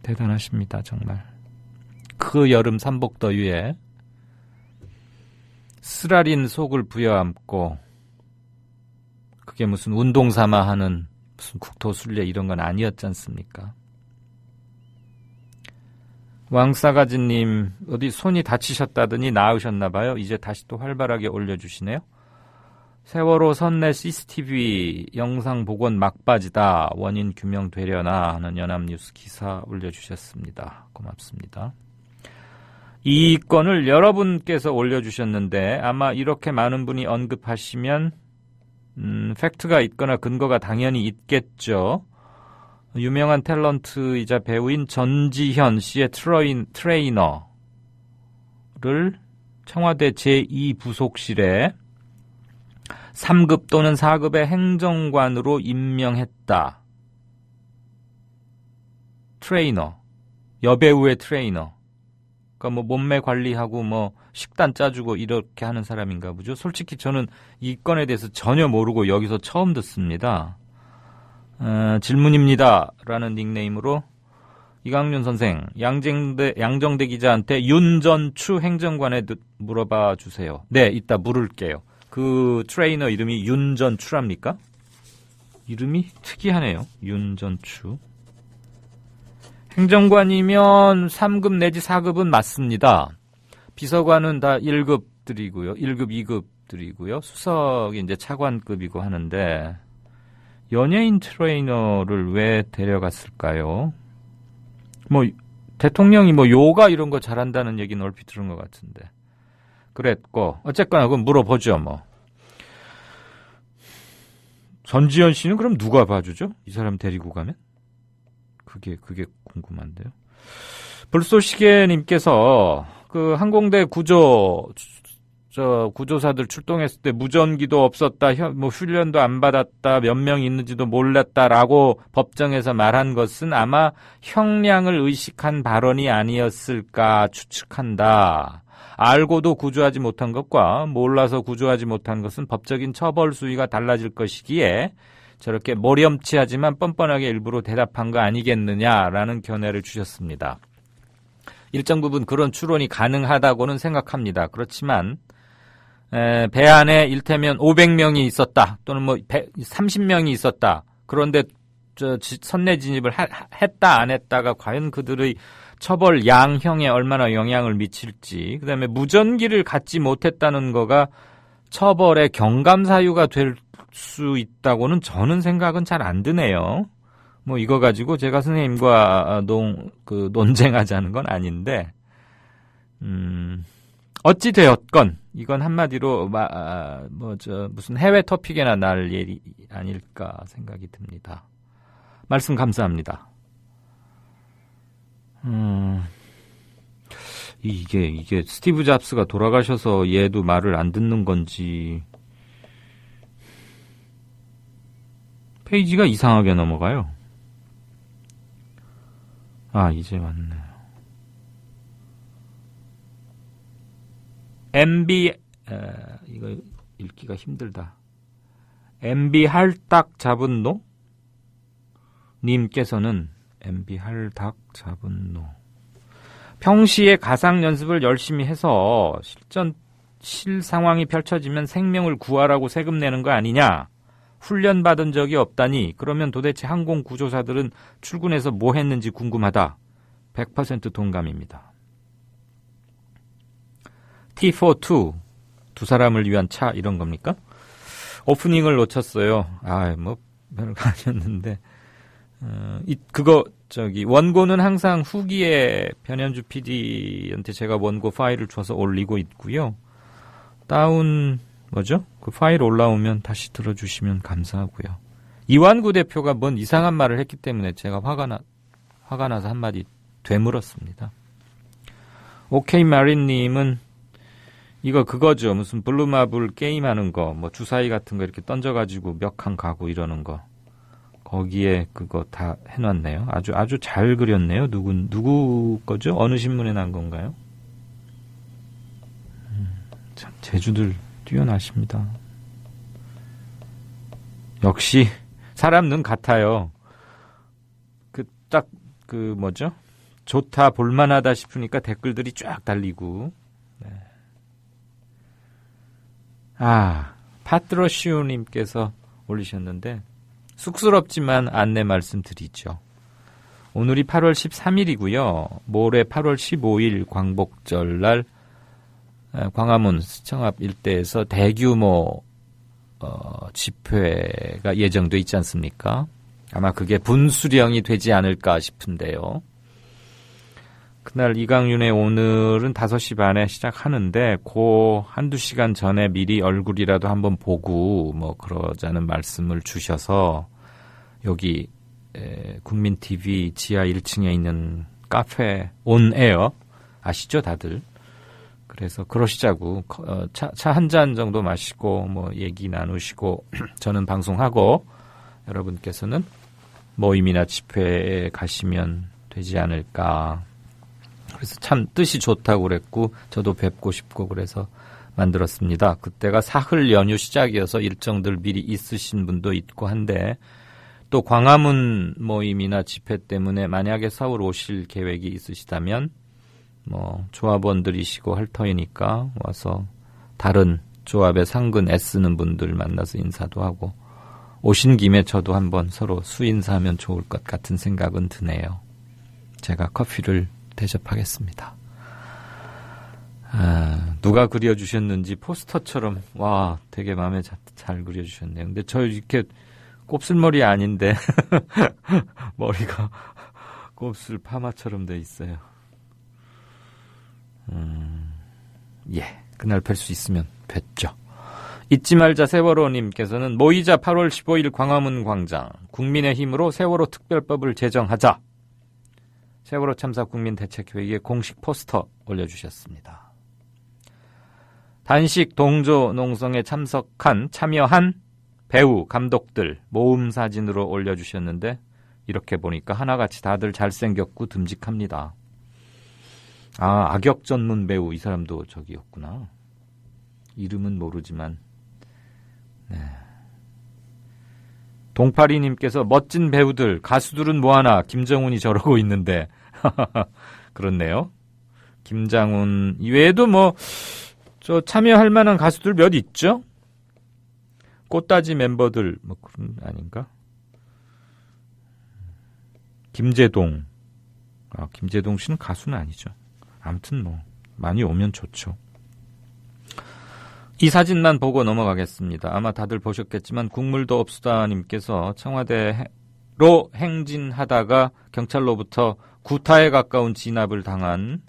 대단하십니다. 정말. 그 여름 삼복더위에 쓰라린 속을 부여안고 그게 무슨 운동 삼아 하는 무슨 국토순례 이런 건 아니었지 않습니까? 왕싸가지님 어디 손이 다치셨다더니 나으셨나봐요. 이제 다시 또 활발하게 올려주시네요. 세월호 선내 CCTV 영상 복원 막바지다. 원인 규명 되려나 하는 연합뉴스 기사 올려주셨습니다. 고맙습니다. 이 건을 여러분께서 올려주셨는데 아마 이렇게 많은 분이 언급하시면 팩트가 있거나 근거가 당연히 있겠죠. 유명한 탤런트이자 배우인 전지현 씨의 트레이너를 청와대 제2부속실에 3급 또는 4급의 행정관으로 임명했다. 트레이너, 여배우의 트레이너. 그러니까 뭐 몸매 관리하고 뭐 식단 짜주고 이렇게 하는 사람인가 보죠. 솔직히 저는 이 건에 대해서 전혀 모르고 여기서 처음 듣습니다. 질문입니다. 라는 닉네임으로 이강윤 선생, 양정대 기자한테 윤전추 행정관에 물어봐 주세요. 네, 이따 물을게요. 그 트레이너 이름이 윤전추랍니까? 이름이 특이하네요. 윤전추. 행정관이면 3급 내지 4급은 맞습니다. 비서관은 다 1급 드리고요. 1급, 2급 드리고요. 수석이 이제 차관급이고 하는데 연예인 트레이너를 왜 데려갔을까요? 뭐 대통령이 뭐 요가 이런 거 잘한다는 얘기는 얼핏 들은 것 같은데. 그랬고 어쨌거나 그건 물어보죠 뭐. 전지현 씨는 그럼 누가 봐주죠? 이 사람 데리고 가면? 그게 궁금한데요. 불쏘시개님께서 그 항공대 구조사들 출동했을 때 무전기도 없었다, 뭐 훈련도 안 받았다, 몇 명 있는지도 몰랐다라고 법정에서 말한 것은 아마 형량을 의식한 발언이 아니었을까 추측한다. 알고도 구조하지 못한 것과 몰라서 구조하지 못한 것은 법적인 처벌 수위가 달라질 것이기에 저렇게 모렴치하지만 뻔뻔하게 일부러 대답한 거 아니겠느냐라는 견해를 주셨습니다. 일정 부분 그런 추론이 가능하다고는 생각합니다. 그렇지만 배 안에 일테면 500명이 있었다 또는 뭐 30명이 있었다. 그런데 선내 진입을 했다 안 했다가 과연 그들의 처벌 양형에 얼마나 영향을 미칠지, 그다음에 무전기를 갖지 못했다는 거가 처벌의 경감사유가 될 수 있다고는 저는 생각은 잘 안 드네요. 뭐 이거 가지고 제가 선생님과 논쟁하자는 건 아닌데, 어찌 되었건 이건 한마디로 무슨 해외 토픽에나 날 일이 아닐까 생각이 듭니다. 말씀 감사합니다. 이게 스티브 잡스가 돌아가셔서 얘도 말을 안 듣는 건지 페이지가 이상하게 넘어가요. 아, 이제 왔네요. MB 이거 읽기가 힘들다. MB 할딱 잡은 노 님께서는 MB 할닭 잡은 노. 평시에 가상 연습을 열심히 해서 실 상황이 펼쳐지면 생명을 구하라고 세금 내는 거 아니냐. 훈련 받은 적이 없다니 그러면 도대체 항공구조사들은 출근해서 뭐 했는지 궁금하다. 100% 동감입니다. T42 두 사람을 위한 차 이런 겁니까? 오프닝을 놓쳤어요. 뭐 별거 아니었는데 원고는 항상 후기에 변현주 PD한테 제가 원고 파일을 줘서 올리고 있고요. 그 파일 올라오면 다시 들어주시면 감사하고요. 이완구 대표가 뭔 이상한 말을 했기 때문에 제가 화가 나서 한마디 되물었습니다. 오케이 마린님은 그거죠. 무슨 블루마블 게임하는 거, 뭐 주사위 같은 거 이렇게 던져가지고 몇 칸 가고 이러는 거. 거기에 그거 다 해놨네요. 아주 잘 그렸네요. 누구 거죠? 어느 신문에 난 건가요? 참 제주들 뛰어나십니다. 역시 사람 눈 같아요. 좋다 볼만하다 싶으니까 댓글들이 쫙 달리고. 네. 파트러시오님께서 올리셨는데 쑥스럽지만 안내 말씀드리죠. 오늘이 8월 13일이고요. 모레 8월 15일 광복절날 광화문 시청 앞 일대에서 대규모 집회가 예정돼 있지 않습니까? 아마 그게 분수령이 되지 않을까 싶은데요. 그날 이강윤의 오늘은 5시 반에 시작하는데 한두 시간 전에 미리 얼굴이라도 한번 보고 그러자는 말씀을 주셔서 여기 국민TV 지하 1층에 있는 카페 온에어 아시죠 다들? 그래서 그러시자고 차 한 잔 정도 마시고 얘기 나누시고 저는 방송하고 여러분께서는 모임이나 집회에 가시면 되지 않을까. 그래서 참 뜻이 좋다고 그랬고 저도 뵙고 싶고 그래서 만들었습니다. 그때가 사흘 연휴 시작이어서 일정들 미리 있으신 분도 있고 한데 또 광화문 모임이나 집회 때문에 만약에 서울 오실 계획이 있으시다면 뭐 조합원들이시고 할 터이니까 와서 다른 조합에 상근 애쓰는 분들 만나서 인사도 하고 오신 김에 저도 한번 서로 수인사하면 좋을 것 같은 생각은 드네요. 제가 커피를 대접하겠습니다. 누가 그려주셨는지 포스터처럼 와 되게 마음에 잘 그려주셨네요. 근데 저 이렇게 곱슬머리 아닌데 머리가 곱슬 파마처럼 돼 있어요. 예, 그날 뵐 수 있으면 뵙죠. 잊지 말자 세월호님께서는 모이자 8월 15일 광화문 광장 국민의힘으로 세월호 특별법을 제정하자. 세월호 참사 국민대책회의에 공식 포스터 올려주셨습니다. 단식 동조 농성에 참여한 배우, 감독들 모음 사진으로 올려주셨는데 이렇게 보니까 하나같이 다들 잘생겼고 듬직합니다. 아, 악역 전문 배우 이 사람도 저기였구나. 이름은 모르지만 네. 동파리님께서 멋진 배우들, 가수들은 뭐하나 김정훈이 저러고 있는데 그렇네요. 김장훈 이외에도 뭐 저 참여할 만한 가수들 몇 있죠? 꽃다지 멤버들 뭐 그런 아닌가? 김재동. 아, 김재동 씨는 가수는 아니죠. 아무튼 뭐 많이 오면 좋죠. 이 사진만 보고 넘어가겠습니다. 아마 다들 보셨겠지만 국물도 없수다님께서 청와대로 행진하다가 경찰로부터 구타에 가까운 진압을 당한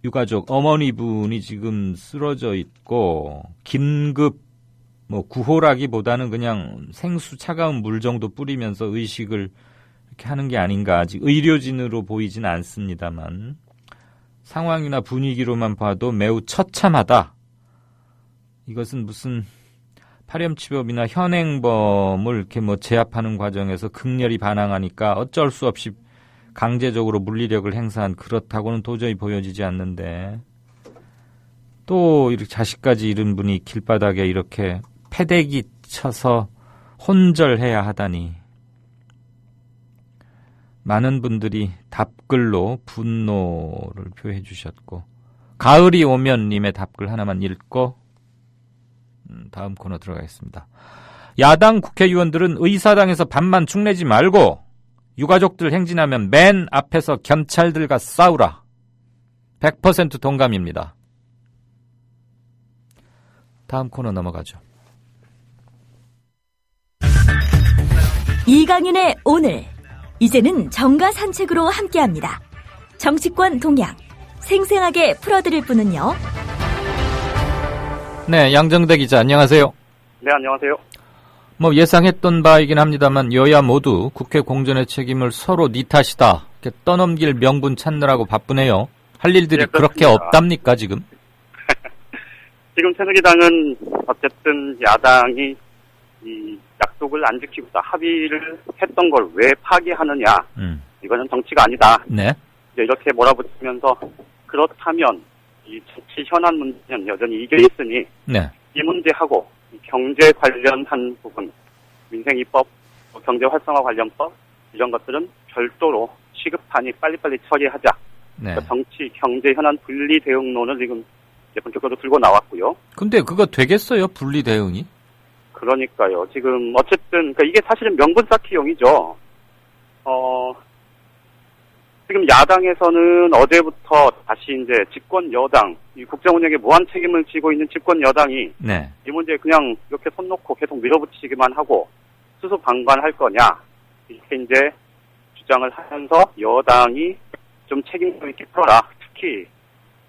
유가족 어머니분이 지금 쓰러져 있고 긴급 뭐 구호라기보다는 그냥 생수 차가운 물 정도 뿌리면서 의식을 이렇게 하는 게 아닌가. 아직 의료진으로 보이진 않습니다만 상황이나 분위기로만 봐도 매우 처참하다. 이것은 무슨 파렴치범이나 현행범을 이렇게 뭐 제압하는 과정에서 극렬히 반항하니까 어쩔 수 없이 강제적으로 물리력을 행사한 그렇다고는 도저히 보여지지 않는데 또 이렇게 자식까지 잃은 분이 길바닥에 이렇게 패대기 쳐서 혼절해야 하다니. 많은 분들이 답글로 분노를 표해 주셨고 가을이 오면 님의 답글 하나만 읽고 다음 코너 들어가겠습니다. 야당 국회의원들은 의사당에서 반만 축내지 말고 유가족들 행진하면 맨 앞에서 경찰들과 싸우라. 100% 동감입니다. 다음 코너 넘어가죠. 이강윤의 오늘 이제는 정가 산책으로 함께합니다. 정치권 동향 생생하게 풀어드릴 분은요. 네, 양정대 기자 안녕하세요. 네, 안녕하세요. 뭐 예상했던 바이긴 합니다만 여야 모두 국회 공전의 책임을 서로 니 탓이다 이렇게 떠넘길 명분 찾느라고 바쁘네요. 할 일들이 네, 그렇게 없답니까 지금? 지금 새누리당은 어쨌든 야당이 이 약속을 안 지키고 합의를 했던 걸 왜 파기하느냐. 이거는 정치가 아니다. 네. 이렇게 몰아붙이면서 그렇다면 이 정치 현안 문제는 여전히 이겨 있으니 네. 이 문제하고 경제 관련한 부분, 민생이법, 경제 활성화 관련법 이런 것들은 별도로 시급하니 빨리빨리 처리하자. 네. 그러니까 정치, 경제 현안 분리 대응론을 지금 본격적으로 들고 나왔고요. 근데 그거 되겠어요? 분리 대응이? 그러니까요. 지금 어쨌든 그러니까 이게 사실은 명분 쌓기용이죠. 지금 야당에서는 어제부터 다시 이제 집권 여당, 이 국정 운영에 무한 책임을 지고 있는 집권 여당이 네. 이 문제에 그냥 이렇게 손 놓고 계속 밀어붙이기만 하고 수수방관할 거냐 이렇게 이제 주장을 하면서 여당이 좀 책임감 있게 풀어라. 특히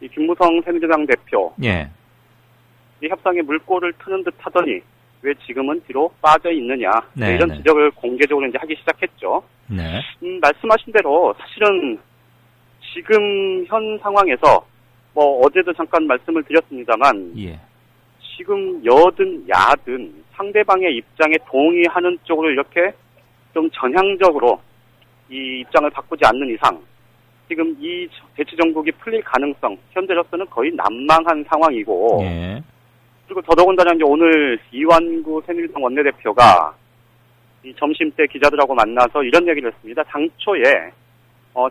이 김무성 새누리당 대표, 예. 이 협상에 물꼬를 트는 듯 하더니 왜 지금은 뒤로 빠져 있느냐 네, 이런 네. 지적을 공개적으로 이제 하기 시작했죠. 네. 말씀하신 대로 사실은 지금 현 상황에서 뭐 어제도 잠깐 말씀을 드렸습니다만 예. 지금 여든 야든 상대방의 입장에 동의하는 쪽으로 이렇게 좀 전향적으로 이 입장을 바꾸지 않는 이상 지금 이 대치정국이 풀릴 가능성 현재로서는 거의 난망한 상황이고 예. 그리고 더더군다나 이제 오늘 이완구 새누리당 원내대표가 이 점심때 기자들하고 만나서 이런 얘기를 했습니다. 당초에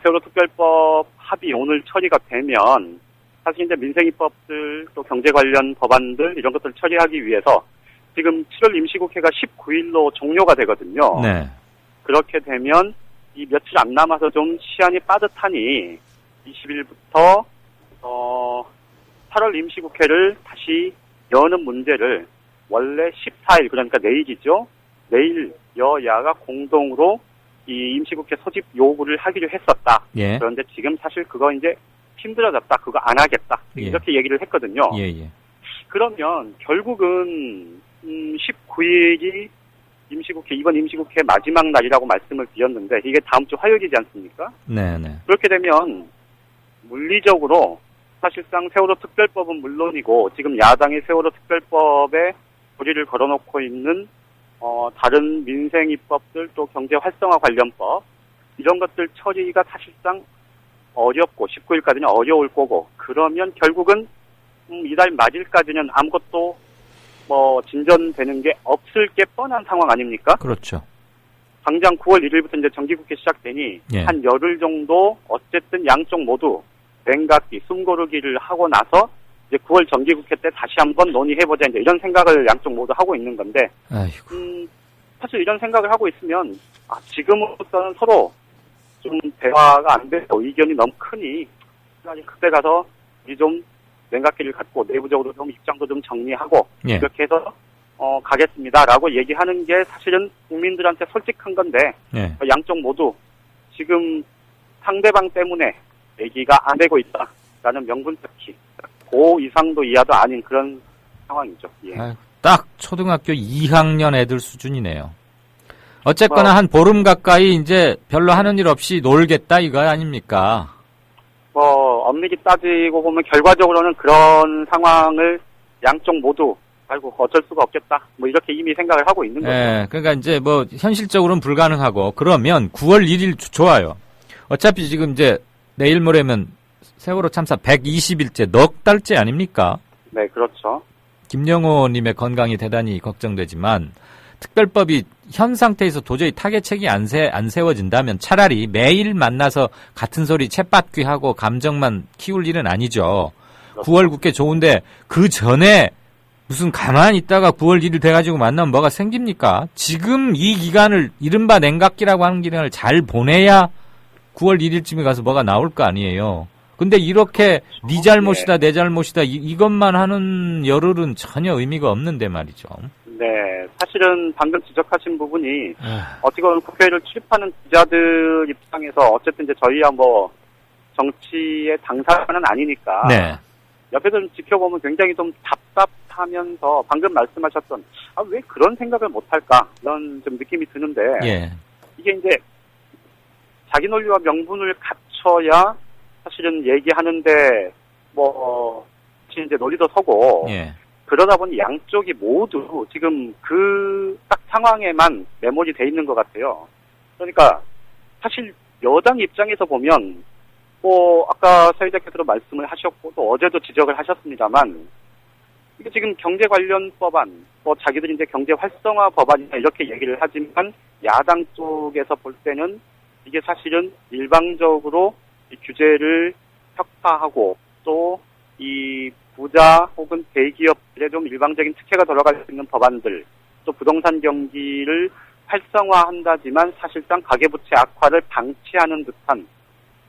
세월호 특별법 합의 오늘 처리가 되면 사실 이제 민생입법들 또 경제 관련 법안들 이런 것들을 처리하기 위해서 지금 7월 임시국회가 19일로 종료가 되거든요. 네. 그렇게 되면 이 며칠 안 남아서 좀 시한이 빠듯하니 20일부터 8월 임시국회를 다시 여는 문제를 원래 14일 그러니까 내일이죠. 내일 여야가 공동으로 이 임시국회 소집 요구를 하기로 했었다. 예. 그런데 지금 사실 그거 이제 힘들어졌다. 그거 안 하겠다. 예. 이렇게 얘기를 했거든요. 예. 그러면 결국은 19일이 임시국회 이번 임시국회 마지막 날이라고 말씀을 드렸는데 이게 다음 주 화요일이지 않습니까? 네네. 그렇게 되면 물리적으로 사실상 세월호 특별법은 물론이고 지금 야당이 세월호 특별법에 고리를 걸어놓고 있는 다른 민생 입법들 또 경제 활성화 관련법 이런 것들 처리가 사실상 어렵고 19일까지는 어려울 거고 그러면 결국은 이달 말일까지는 아무것도 진전되는 게 없을 게 뻔한 상황 아닙니까? 그렇죠. 당장 9월 1일부터 이제 정기국회 시작되니 예. 한 열흘 정도 어쨌든 양쪽 모두 냉각기, 숨고르기를 하고 나서 이제 9월 정기국회 때 다시 한번 논의해보자 이제 이런 생각을 양쪽 모두 하고 있는 건데 사실 이런 생각을 하고 있으면 지금으로서는 서로 좀 대화가 안 돼서 의견이 너무 크니 그때 가서 우리 좀 냉각기를 갖고 내부적으로 좀 입장도 좀 정리하고 예. 이렇게 해서 가겠습니다라고 얘기하는 게 사실은 국민들한테 솔직한 건데 양쪽 모두 지금 상대방 때문에 얘기가 안 되고 있다라는 명분쌓기 고 이상도 이하도 아닌 그런 상황이죠. 예. 딱 초등학교 2학년 애들 수준이네요. 어쨌거나 한 보름 가까이 이제 별로 하는 일 없이 놀겠다 이거 아닙니까? 엄밀히 따지고 보면 결과적으로는 그런 상황을 양쪽 모두 아이고 어쩔 수가 없겠다 이렇게 이미 생각을 하고 있는 거죠. 예, 그러니까 이제 현실적으로는 불가능하고 그러면 9월 1일 좋아요. 어차피 지금 이제 내일 모레면 세월호 참사 120일째 넉 달째 아닙니까? 네, 그렇죠. 김영호 님의 건강이 대단히 걱정되지만 특별법이 현 상태에서 도저히 타개책이 안 세워진다면 차라리 매일 만나서 같은 소리 챗바퀴하고 감정만 키울 일은 아니죠. 그렇죠. 9월 국회 좋은데 그 전에 무슨 가만히 있다가 9월 1일 돼가지고 만나면 뭐가 생깁니까? 지금 이 기간을 이른바 냉각기라고 하는 기간을 잘 보내야 9월 1일쯤에 가서 뭐가 나올 거 아니에요. 근데 이렇게 네 잘못이다 내 잘못이다 이것만 하는 열흘은 전혀 의미가 없는데 말이죠. 네, 사실은 방금 지적하신 부분이 어떻게 보면 국회를 출입하는 기자들 입장에서 어쨌든 이제 저희야 정치의 당사자는 아니니까 옆에서 좀 지켜보면 굉장히 좀 답답하면서 방금 말씀하셨던 왜 그런 생각을 못할까 이런 좀 느낌이 드는데 이게 이제 자기 논리와 명분을 갖춰야 사실은 얘기하는데 이제 논리도 서고 그러다 보니 양쪽이 모두 지금 그 딱 상황에만 매몰이 돼 있는 것 같아요. 그러니까 사실 여당 입장에서 보면 아까 사회자께서도 말씀을 하셨고 또 어제도 지적을 하셨습니다만 이게 지금 경제 관련 법안 자기들이 이제 경제 활성화 법안이나 이렇게 얘기를 하지만 야당 쪽에서 볼 때는 이게 사실은 일방적으로 이 규제를 혁파하고 또 이 부자 혹은 대기업들의 좀 일방적인 특혜가 들어갈 수 있는 법안들 또 부동산 경기를 활성화한다지만 사실상 가계부채 악화를 방치하는 듯한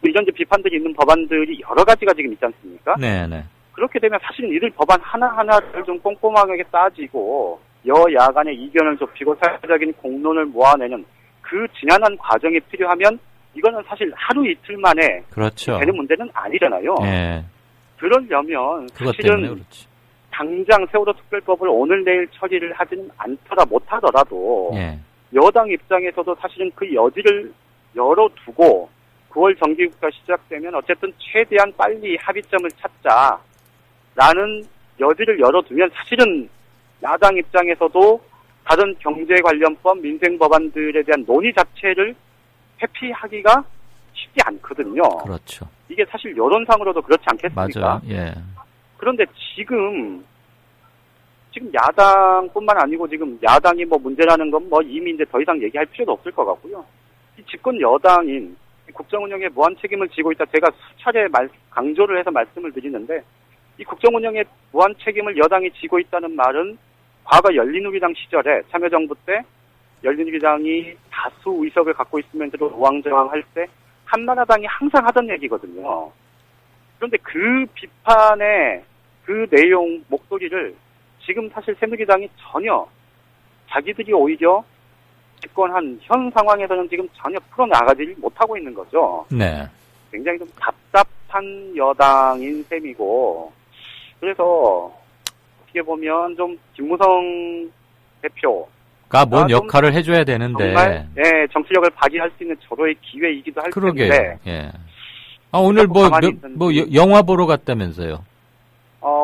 이런 이제 비판들이 있는 법안들이 여러 가지가 지금 있지 않습니까? 네네. 그렇게 되면 사실은 이들 법안 하나하나를 좀 꼼꼼하게 따지고 여야 간의 이견을 좁히고 사회적인 공론을 모아내는 그 지난한 과정이 필요하면 이거는 사실 하루 이틀 만에 그렇죠. 되는 문제는 아니잖아요. 네. 그러려면 사실은 당장 세월호 특별법을 오늘 내일 처리를 하지는 못하더라도 여당 입장에서도 사실은 그 여지를 열어두고 9월 정기국회가 시작되면 어쨌든 최대한 빨리 합의점을 찾자라는 여지를 열어두면 사실은 야당 입장에서도 다른 경제 관련법, 민생 법안들에 대한 논의 자체를 회피하기가 쉽지 않거든요. 그렇죠. 이게 사실 여론상으로도 그렇지 않겠습니까? 맞아요. 예. 그런데 지금 야당뿐만 아니고 지금 야당이 뭐 문제라는 건 뭐 이미 이제 더 이상 얘기할 필요도 없을 것 같고요. 이 집권 여당인 국정 운영에 무한 책임을 지고 있다. 제가 수차례 강조를 해서 말씀을 드리는데 이 국정 운영에 무한 책임을 여당이 지고 있다는 말은 과거 열린우리당 시절에 참여정부 때 열린우리당이 다수 의석을 갖고 있으면서도 우왕좌왕할 때 한나라당이 항상 하던 얘기거든요. 그런데 그 비판의 그 내용 목소리를 지금 사실 새누리당이 전혀 자기들이 오히려 집권한 현 상황에서는 지금 전혀 풀어나가지 못하고 있는 거죠. 네. 굉장히 좀 답답한 여당인 셈이고 그래서 어떻게 보면 좀 김무성 대표가 뭔 역할을 해줘야 되는데 정말 정치력을 발휘할 수 있는 절호의 기회이기도 할 텐데 예. 오늘 뭐 영화 보러 갔다면서요?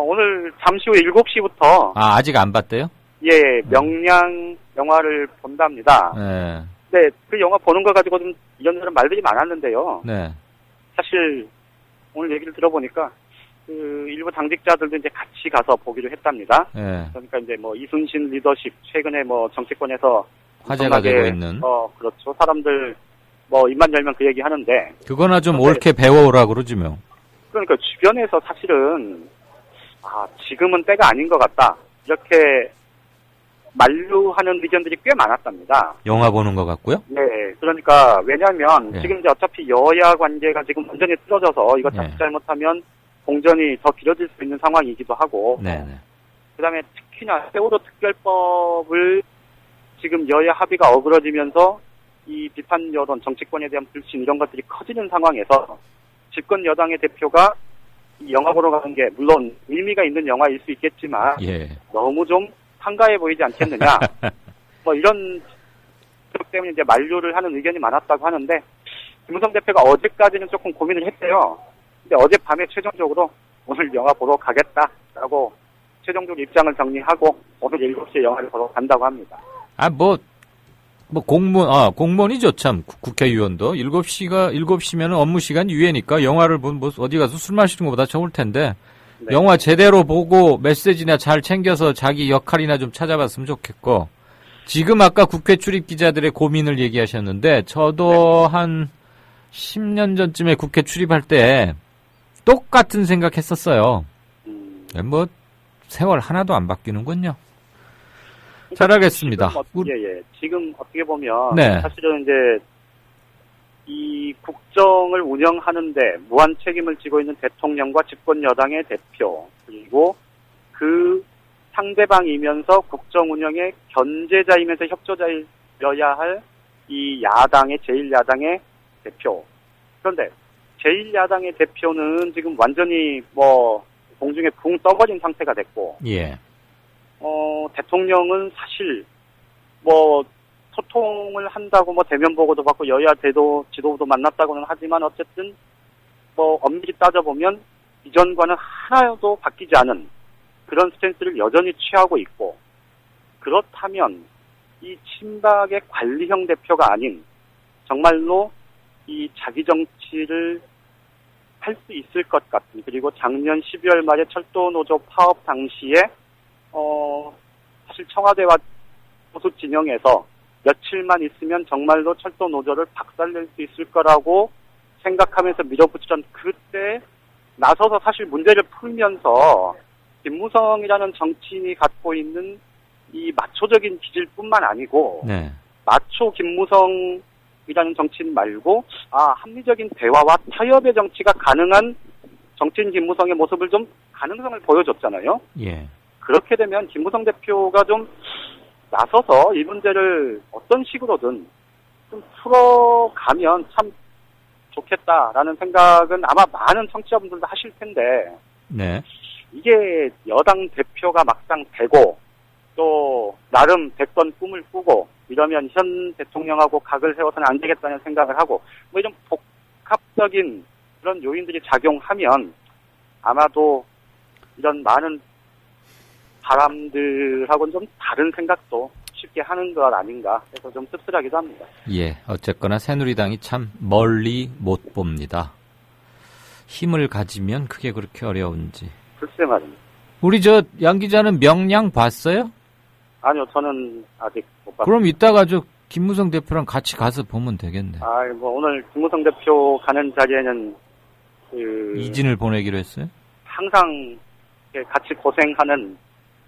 오늘 잠시 후 7시부터 아직 안 봤대요? 예, 명량 영화를 본답니다. 네. 네, 그 영화 보는 거 가지고 좀 이런저런 말들이 많았는데요. 네. 사실 오늘 얘기를 들어보니까 그 일부 당직자들도 이제 같이 가서 보기로 했답니다. 네. 그러니까 이제 뭐 이순신 리더십 최근에 뭐 정치권에서 화제가 되고 있는. 그렇죠. 사람들 뭐 입만 열면 그 얘기 하는데. 그거나 좀 옳게 배워오라 그러지 뭐. 그러니까 주변에서 사실은 지금은 때가 아닌 것 같다. 이렇게 만류하는 의견들이 꽤 많았답니다. 영화 보는 것 같고요? 네, 그러니까 왜냐하면 네. 지금 이제 어차피 여야 관계가 지금 완전히 틀어져서 이거 잘못하면 공전이 더 길어질 수 있는 상황이기도 하고. 네. 그다음에 특히나 세월호 특별법을 지금 여야 합의가 어그러지면서 이 비판 여론, 정치권에 대한 불신 이런 것들이 커지는 상황에서 집권 여당의 대표가 이 영화 보러 가는 게 물론 의미가 있는 영화일 수 있겠지만 너무 좀 한가해 보이지 않겠느냐. 뭐 이런 것 때문에 이제 만류를 하는 의견이 많았다고 하는데 김무성 대표가 어제까지는 조금 고민을 했대요. 근데 어젯밤에 최종적으로 오늘 영화 보러 가겠다라고 최종적으로 입장을 정리하고 오늘 7시에 영화를 보러 간다고 합니다. 공무원이죠, 참. 국회의원도. 7시면은 업무 시간 이외니까 영화를 어디 가서 술 마시는 것보다 좋을 텐데. 네. 영화 제대로 보고 메시지나 잘 챙겨서 자기 역할이나 좀 찾아봤으면 좋겠고. 지금 아까 국회 출입 기자들의 고민을 얘기하셨는데, 저도 한 10년 전쯤에 국회 출입할 때 똑같은 생각 했었어요. 세월 하나도 안 바뀌는군요. 잘하겠습니다. 지금 어떻게 보면 네. 사실은 이제 이 국정을 운영하는데 무한 책임을 지고 있는 대통령과 집권 여당의 대표 그리고 그 상대방이면서 국정 운영의 견제자이면서 협조자여야 할 이 야당의 제1야당의 대표. 그런데 제1야당의 대표는 지금 완전히 뭐 공중에 붕 떠버린 상태가 됐고. 예. 대통령은 사실, 뭐, 소통을 한다고 뭐 대면 보고도 받고 여야 지도부도 만났다고는 하지만 어쨌든 뭐 엄밀히 따져보면 이전과는 하나도 바뀌지 않은 그런 스탠스를 여전히 취하고 있고 그렇다면 이 친박의 관리형 대표가 아닌 정말로 이 자기 정치를 할 수 있을 것 같은 그리고 작년 12월 말에 철도노조 파업 당시에 사실 청와대와 보수 진영에서 며칠만 있으면 정말로 철도 노조를 박살낼 수 있을 거라고 생각하면서 밀어붙이던 그때 나서서 사실 문제를 풀면서 김무성이라는 정치인이 갖고 있는 이 마초적인 기질뿐만 아니고 마초 김무성이라는 정치인 말고 합리적인 대화와 타협의 정치가 가능한 정치인 김무성의 모습을 좀 가능성을 보여줬잖아요. 예. 그렇게 되면 김무성 대표가 좀 나서서 이 문제를 어떤 식으로든 좀 풀어가면 참 좋겠다라는 생각은 아마 많은 청취자분들도 하실 텐데 네. 이게 여당 대표가 막상 되고 또 나름 대권 꿈을 꾸고 이러면 현 대통령하고 각을 세워서는 안 되겠다는 생각을 하고 뭐 이런 복합적인 그런 요인들이 작용하면 아마도 이런 많은 사람들하고는 좀 다른 생각도 쉽게 하는 것 아닌가 해서 좀 씁쓸하기도 합니다. 예, 어쨌거나 새누리당이 참 멀리 못 봅니다. 힘을 가지면 그게 그렇게 어려운지. 글쎄 말입니다. 우리 양 기자는 명량 봤어요? 아니요, 저는 아직 못 봤습니다. 그럼 이따가 김무성 대표랑 같이 가서 보면 되겠네. 오늘 김무성 대표 가는 자리에는 이진을 보내기로 했어요? 항상 같이 고생하는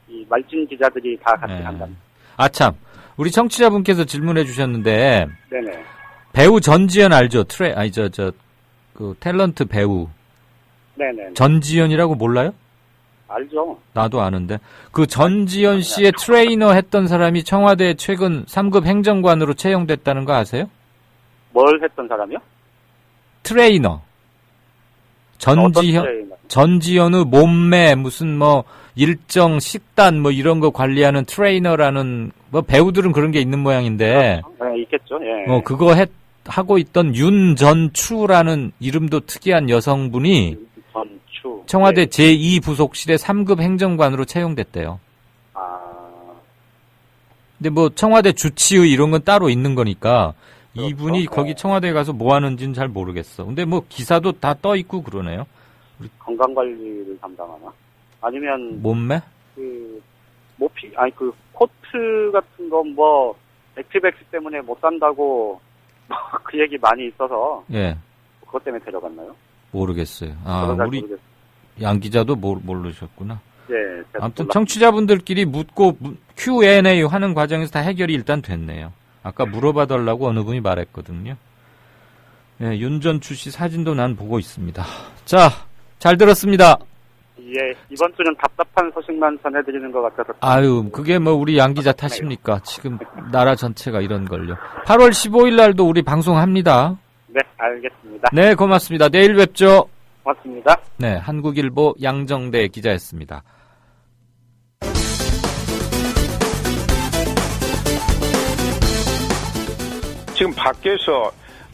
이 말진 기자들이 다 같이 간답니다. 참. 우리 청취자분께서 질문해 주셨는데. 네네. 배우 전지현 알죠? 탤런트 배우. 네네. 전지현이라고 몰라요? 알죠. 나도 아는데. 그 전지현 씨의 트레이너 했던 사람이 청와대 최근 3급 행정관으로 채용됐다는 거 아세요? 뭘 했던 사람이요? 트레이너. 전지현의 몸매, 무슨 일정 식단 이런 거 관리하는 트레이너라는, 배우들은 그런 게 있는 모양인데. 네, 있겠죠, 예. 그거 하고 있던 윤전추라는 이름도 특이한 여성분이 청와대 제2부속실의 3급 행정관으로 채용됐대요. 근데 청와대 주치의 이런 건 따로 있는 거니까 그렇죠? 이분이 거기 청와대에 가서 뭐 하는지는 잘 모르겠어. 근데 기사도 다 떠 있고 그러네요. 건강관리를 담당하나? 아니면 몸매? 코트 같은 거 액티백스 때문에 못 산다고 그 얘기 많이 있어서 예. 그것 때문에 데려갔나요? 모르겠어요. 우리 양 기자도 모르셨구나. 예. 아무튼 청취자분들끼리 묻고 Q&A 하는 과정에서 다 해결이 일단 됐네요. 아까 물어봐달라고 어느 분이 말했거든요. 예, 윤전추 씨 사진도 난 보고 있습니다. 자, 잘 들었습니다. 예, 이번 주는 답답한 소식만 전해드리는 것 같아서. 그게 우리 양 기자 탓입니까? 지금 나라 전체가 이런 걸요. 8월 15일 날도 우리 방송합니다. 네, 알겠습니다. 네, 고맙습니다. 내일 뵙죠. 고맙습니다. 네, 한국일보 양정대 기자였습니다. 지금 밖에서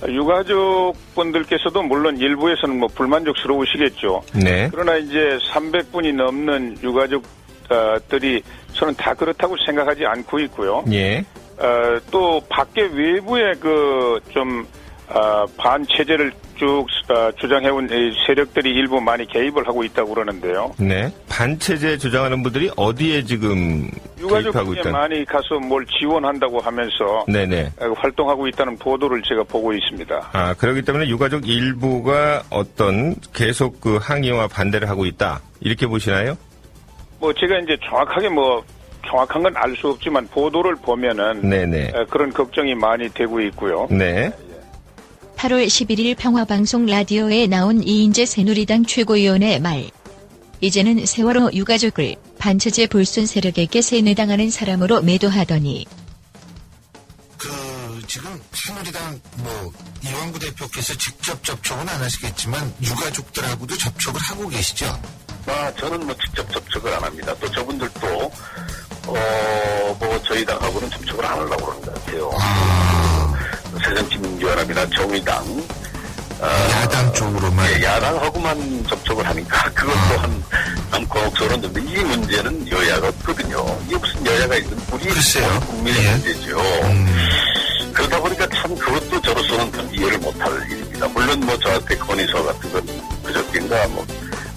유가족분들께서도 물론 일부에서는 불만족스러우시겠죠. 네. 그러나 이제 300분이 넘는 유가족들이 저는 다 그렇다고 생각하지 않고 있고요. 예. 또 밖에 외부에 반체제를 쭉 주장해온 세력들이 일부 많이 개입을 하고 있다고 그러는데요. 네. 반체제 주장하는 분들이 어디에 지금 개입하고 유가족에 많이 가서 뭘 지원한다고 하면서 네네. 활동하고 있다는 보도를 제가 보고 있습니다. 그렇기 때문에 유가족 일부가 계속 항의와 반대를 하고 있다. 이렇게 보시나요? 제가 이제 정확한 건 알 수 없지만 보도를 보면은 네네. 그런 걱정이 많이 되고 있고요. 네. 8월 11일 평화방송 라디오에 나온 이인재 새누리당 최고위원의 말. 이제는 세월호 유가족을 반체제 불순 세력에게 세뇌당하는 사람으로 매도하더니. 지금 새누리당 이완구 대표께서 직접 접촉은 안 하시겠지만 유가족들하고도 접촉을 하고 계시죠? 저는 직접 접촉을 안 합니다. 또 저분들도 저희 당하고는 접촉을 안 하려고 그러는 것 같아요. 새정치민주연합이나 정의당 야당 쪽으로만 야당하고만 접촉을 하니까 그것 또한 남고옥소론인데 이 문제는 여야가 없거든요. 이게 무슨 여야가 있는 우리 국민의 문제죠. 그러다 보니까 참 그것도 저로서는 좀 이해를 못할 일입니다. 물론 저한테 건의서 같은 건 그저께인가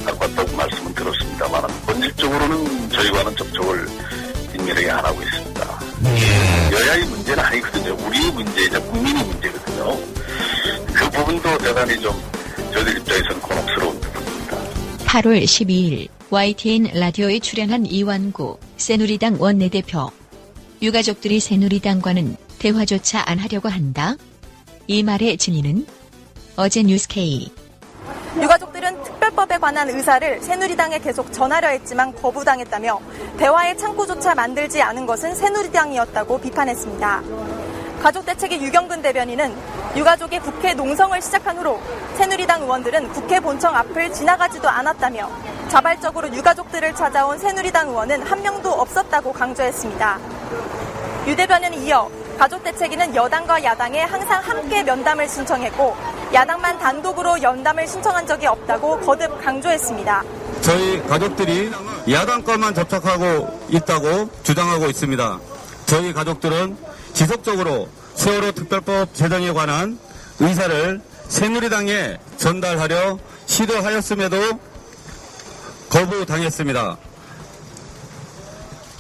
갖고 왔다고 말씀은 들었습니다만 본질적으로는 저희와는 접촉을 긴밀하게 안 하고 있습니다. 여야의 문제는 아니거든요. 우리의 문제이자 국민의 문제거든요. 그 부분도 대단히 저희들 입장에서는 곤혹스러운 부분입니다. 8월 12일 YTN 라디오에 출연한 이완구 새누리당 원내대표. 유가족들이 새누리당과는 대화조차 안 하려고 한다. 이 말의 진위는 어제 뉴스K. 유가족들은 특별법에 관한 의사를 새누리당에 계속 전하려 했지만 거부당했다며 대화의 창구조차 만들지 않은 것은 새누리당이었다고 비판했습니다. 가족대책위 유경근 대변인은 유가족이 국회 농성을 시작한 후로 새누리당 의원들은 국회 본청 앞을 지나가지도 않았다며 자발적으로 유가족들을 찾아온 새누리당 의원은 한 명도 없었다고 강조했습니다. 유 대변인은 이어 가족대책위는 여당과 야당에 항상 함께 면담을 신청했고 야당만 단독으로 연담을 신청한 적이 없다고 거듭 강조했습니다. 저희 가족들이 야당과만 접촉하고 있다고 주장하고 있습니다. 저희 가족들은 지속적으로 세월호 특별법 제정에 관한 의사를 새누리당에 전달하려 시도하였음에도 거부당했습니다.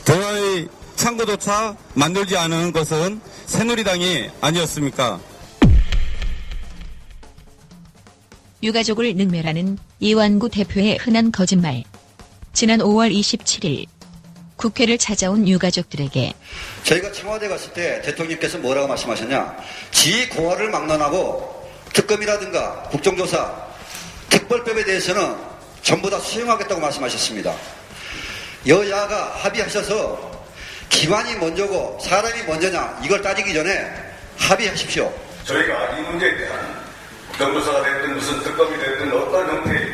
대화의 창구조차 만들지 않은 것은 새누리당이 아니었습니까? 유가족을 능멸하는 이완구 대표의 흔한 거짓말. 지난 5월 27일 국회를 찾아온 유가족들에게 저희가 청와대 갔을 때 대통령께서 뭐라고 말씀하셨냐? 지고화를 막론하고 특검이라든가 국정조사, 특별법에 대해서는 전부 다 수용하겠다고 말씀하셨습니다. 여야가 합의하셔서 기관이 먼저고 사람이 먼저냐 이걸 따지기 전에 합의하십시오. 저희가 이 문제에 대한 국정조사가 됐든 무슨 특검이 됐든 어떤 형태의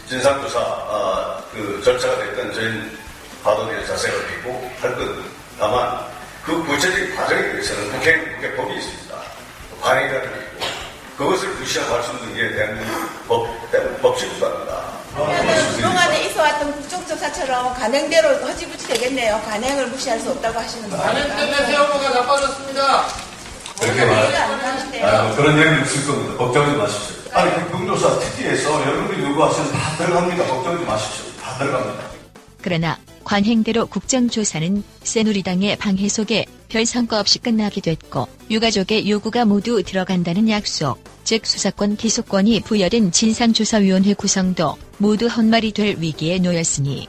진상조사 그 절차가 됐든 저희는 과도기의 자세가 있고 할 것. 다만 그 구체적인 과정에 대해서는 국회법이 있습니다. 관행이라는 게 있고 그것을 무시하고 할 수 있는 게 대한민국 법칙수사입니다. 그동안에 있어왔던 국정조사처럼 관행대로 허지부지 되겠네요. 관행을 무시할 수 없다고 하시는 거예요. 관행 때문에 세월호가 나빠졌습니다. 그렇게 말해요. 그런 얘기는 있을 겁니다. 걱정하지 마십시오. 아니, 국정조사 특위에서 여러분들이 요구하시는 다 들어갑니다. 걱정하지 마십시오. 다 들어갑니다. 그러나 관행대로 국정조사는 새누리당의 방해 속에 별 성과 없이 끝나게 됐고 유가족의 요구가 모두 들어간다는 약속, 즉 수사권 기소권이 부여된 진상조사위원회 구성도 모두 헛말이 될 위기에 놓였으니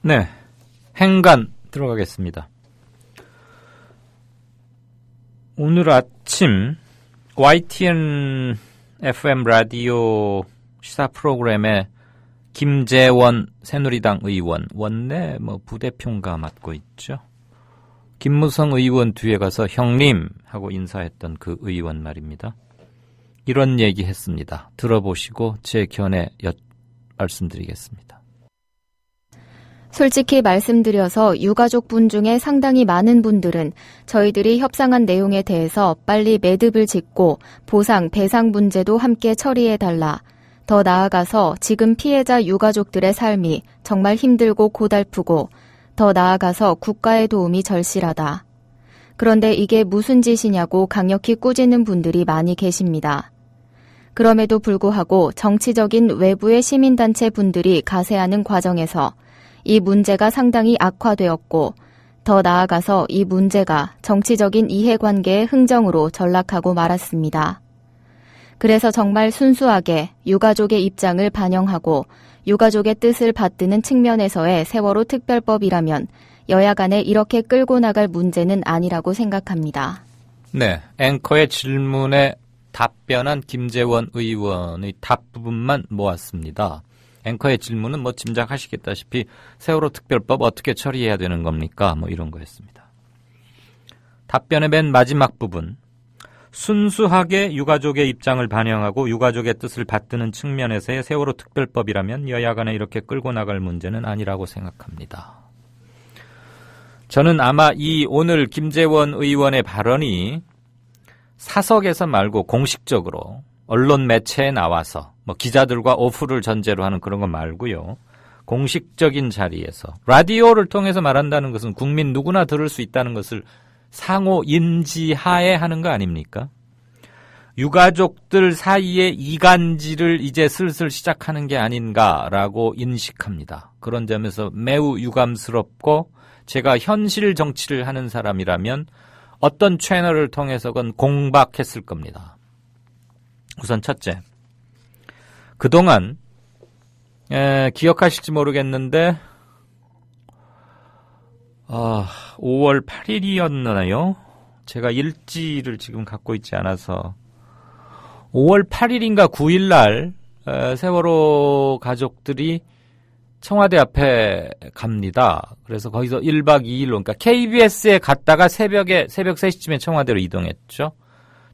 네, 행간 들어가겠습니다. 오늘 아침 YTN FM 라디오 시사 프로그램에 김재원 새누리당 의원, 원내 부대표인가 맡고 있죠. 김무성 의원 뒤에 가서 형님 하고 인사했던 그 의원 말입니다. 이런 얘기 했습니다. 들어보시고 제 견해 말씀드리겠습니다. 솔직히 말씀드려서 유가족분 중에 상당히 많은 분들은 저희들이 협상한 내용에 대해서 빨리 매듭을 짓고 보상, 배상 문제도 함께 처리해달라. 더 나아가서 지금 피해자 유가족들의 삶이 정말 힘들고 고달프고 더 나아가서 국가의 도움이 절실하다. 그런데 이게 무슨 짓이냐고 강력히 꾸짖는 분들이 많이 계십니다. 그럼에도 불구하고 정치적인 외부의 시민단체 분들이 가세하는 과정에서 이 문제가 상당히 악화되었고 더 나아가서 이 문제가 정치적인 이해관계의 흥정으로 전락하고 말았습니다. 그래서 정말 순수하게 유가족의 입장을 반영하고 유가족의 뜻을 받드는 측면에서의 세월호 특별법이라면 여야 간에 이렇게 끌고 나갈 문제는 아니라고 생각합니다. 네, 앵커의 질문에 답변한 김재원 의원의 답 부분만 모았습니다. 앵커의 질문은 짐작하시겠다시피 세월호 특별법 어떻게 처리해야 되는 겁니까? 이런 거였습니다. 답변의 맨 마지막 부분. 순수하게 유가족의 입장을 반영하고 유가족의 뜻을 받드는 측면에서의 세월호 특별법이라면 여야 간에 이렇게 끌고 나갈 문제는 아니라고 생각합니다. 저는 아마 오늘 김재원 의원의 발언이 사석에서 말고 공식적으로 언론 매체에 나와서 기자들과 오프를 전제로 하는 그런 거 말고요. 공식적인 자리에서 라디오를 통해서 말한다는 것은 국민 누구나 들을 수 있다는 것을 상호 인지하에 하는 거 아닙니까? 유가족들 사이의 이간질을 이제 슬슬 시작하는 게 아닌가라고 인식합니다. 그런 점에서 매우 유감스럽고 제가 현실 정치를 하는 사람이라면 어떤 채널을 통해서건 공박했을 겁니다. 우선 첫째, 그동안 기억하실지 모르겠는데 5월 8일이었나요? 제가 일지를 지금 갖고 있지 않아서 5월 8일인가 9일 날 세월호 가족들이 청와대 앞에 갑니다. 그래서 거기서 1박 2일로 그러니까 KBS에 갔다가 새벽 3시쯤에 청와대로 이동했죠.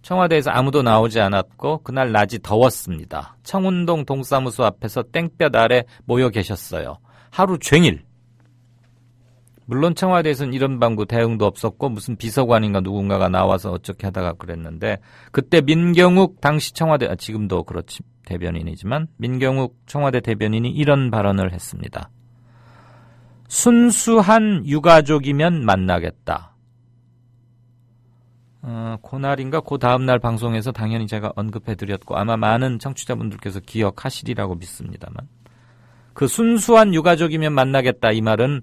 청와대에서 아무도 나오지 않았고 그날 낮이 더웠습니다. 청운동 동사무소 앞에서 땡볕 아래 모여 계셨어요. 하루 종일 물론 청와대에서는 이런 방구 대응도 없었고 무슨 비서관인가 누군가가 나와서 어떻게 하다가 그랬는데 그때 민경욱 당시 청와대 지금도 그렇지 대변인이지만 민경욱 청와대 대변인이 이런 발언을 했습니다. 순수한 유가족이면 만나겠다. 그날인가 그 다음날 방송에서 당연히 제가 언급해드렸고 아마 많은 청취자분들께서 기억하시리라고 믿습니다만 그 순수한 유가족이면 만나겠다 이 말은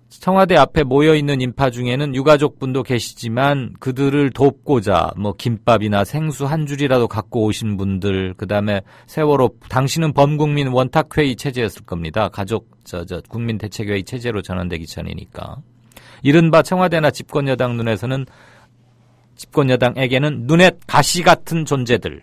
청와대 앞에 모여있는 인파 중에는 유가족분도 계시지만 그들을 돕고자 뭐 김밥이나 생수 한 줄이라도 갖고 오신 분들 그다음에 세월호 당시는 범국민 원탁회의 체제였을 겁니다. 가족 국민대책회의 체제로 전환되기 전이니까 이른바 청와대나 집권여당 눈에서는 집권여당에게는 눈에 가시 같은 존재들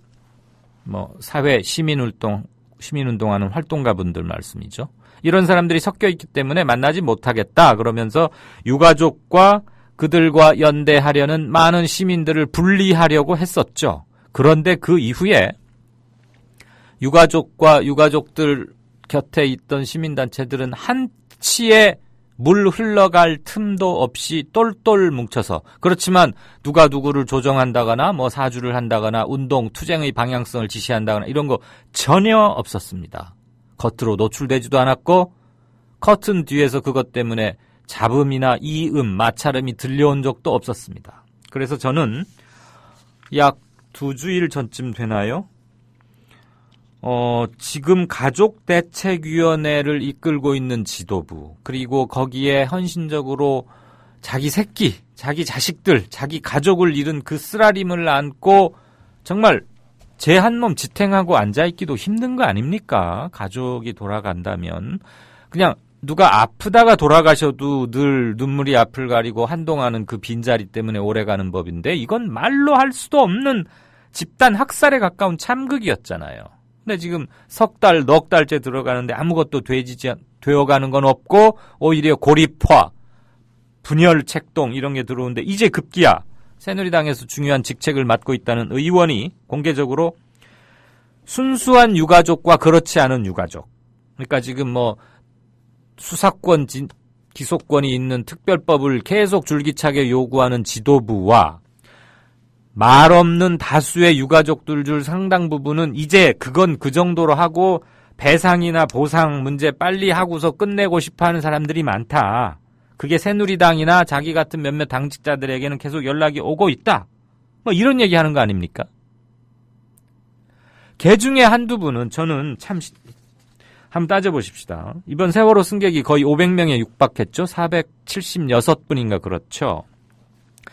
뭐 사회 시민운동하는 활동가분들 말씀이죠. 이런 사람들이 섞여 있기 때문에 만나지 못하겠다 그러면서 유가족과 그들과 연대하려는 많은 시민들을 분리하려고 했었죠. 그런데 그 이후에 유가족과 유가족들 곁에 있던 시민단체들은 한치의 물 흘러갈 틈도 없이 똘똘 뭉쳐서 그렇지만 누가 누구를 조정한다거나 뭐 사주를 한다거나 운동, 투쟁의 방향성을 지시한다거나 이런 거 전혀 없었습니다. 겉으로 노출되지도 않았고 커튼 뒤에서 그것 때문에 잡음이나 이음, 마찰음이 들려온 적도 없었습니다. 그래서 저는 약 2주일 전쯤 되나요? 지금 가족대책위원회를 이끌고 있는 지도부 그리고 거기에 헌신적으로 자기 새끼, 자기 자식들, 자기 가족을 잃은 그 쓰라림을 안고 정말 제 한 몸 지탱하고 앉아있기도 힘든 거 아닙니까? 가족이 돌아간다면 그냥 누가 아프다가 돌아가셔도 늘 눈물이 앞을 가리고 한동안은 그 빈자리 때문에 오래가는 법인데 이건 말로 할 수도 없는 집단 학살에 가까운 참극이었잖아요. 근데 지금 넉 달째 들어가는데 아무것도 되어가는 건 없고 오히려 고립화, 분열 책동 이런 게 들어오는데 이제 급기야 새누리당에서 중요한 직책을 맡고 있다는 의원이 공개적으로 순수한 유가족과 그렇지 않은 유가족 그러니까 지금 뭐 수사권, 기소권이 있는 특별법을 계속 줄기차게 요구하는 지도부와 말 없는 다수의 유가족들 중 상당 부분은 이제 그건 그 정도로 하고 배상이나 보상 문제 빨리 하고서 끝내고 싶어하는 사람들이 많다. 그게 새누리당이나 자기 같은 몇몇 당직자들에게는 계속 연락이 오고 있다. 뭐 이런 얘기하는 거 아닙니까? 개 중에 한두 분은 저는 참 한번 따져보십시다. 이번 세월호 승객이 거의 500명에 육박했죠. 476분인가 그렇죠.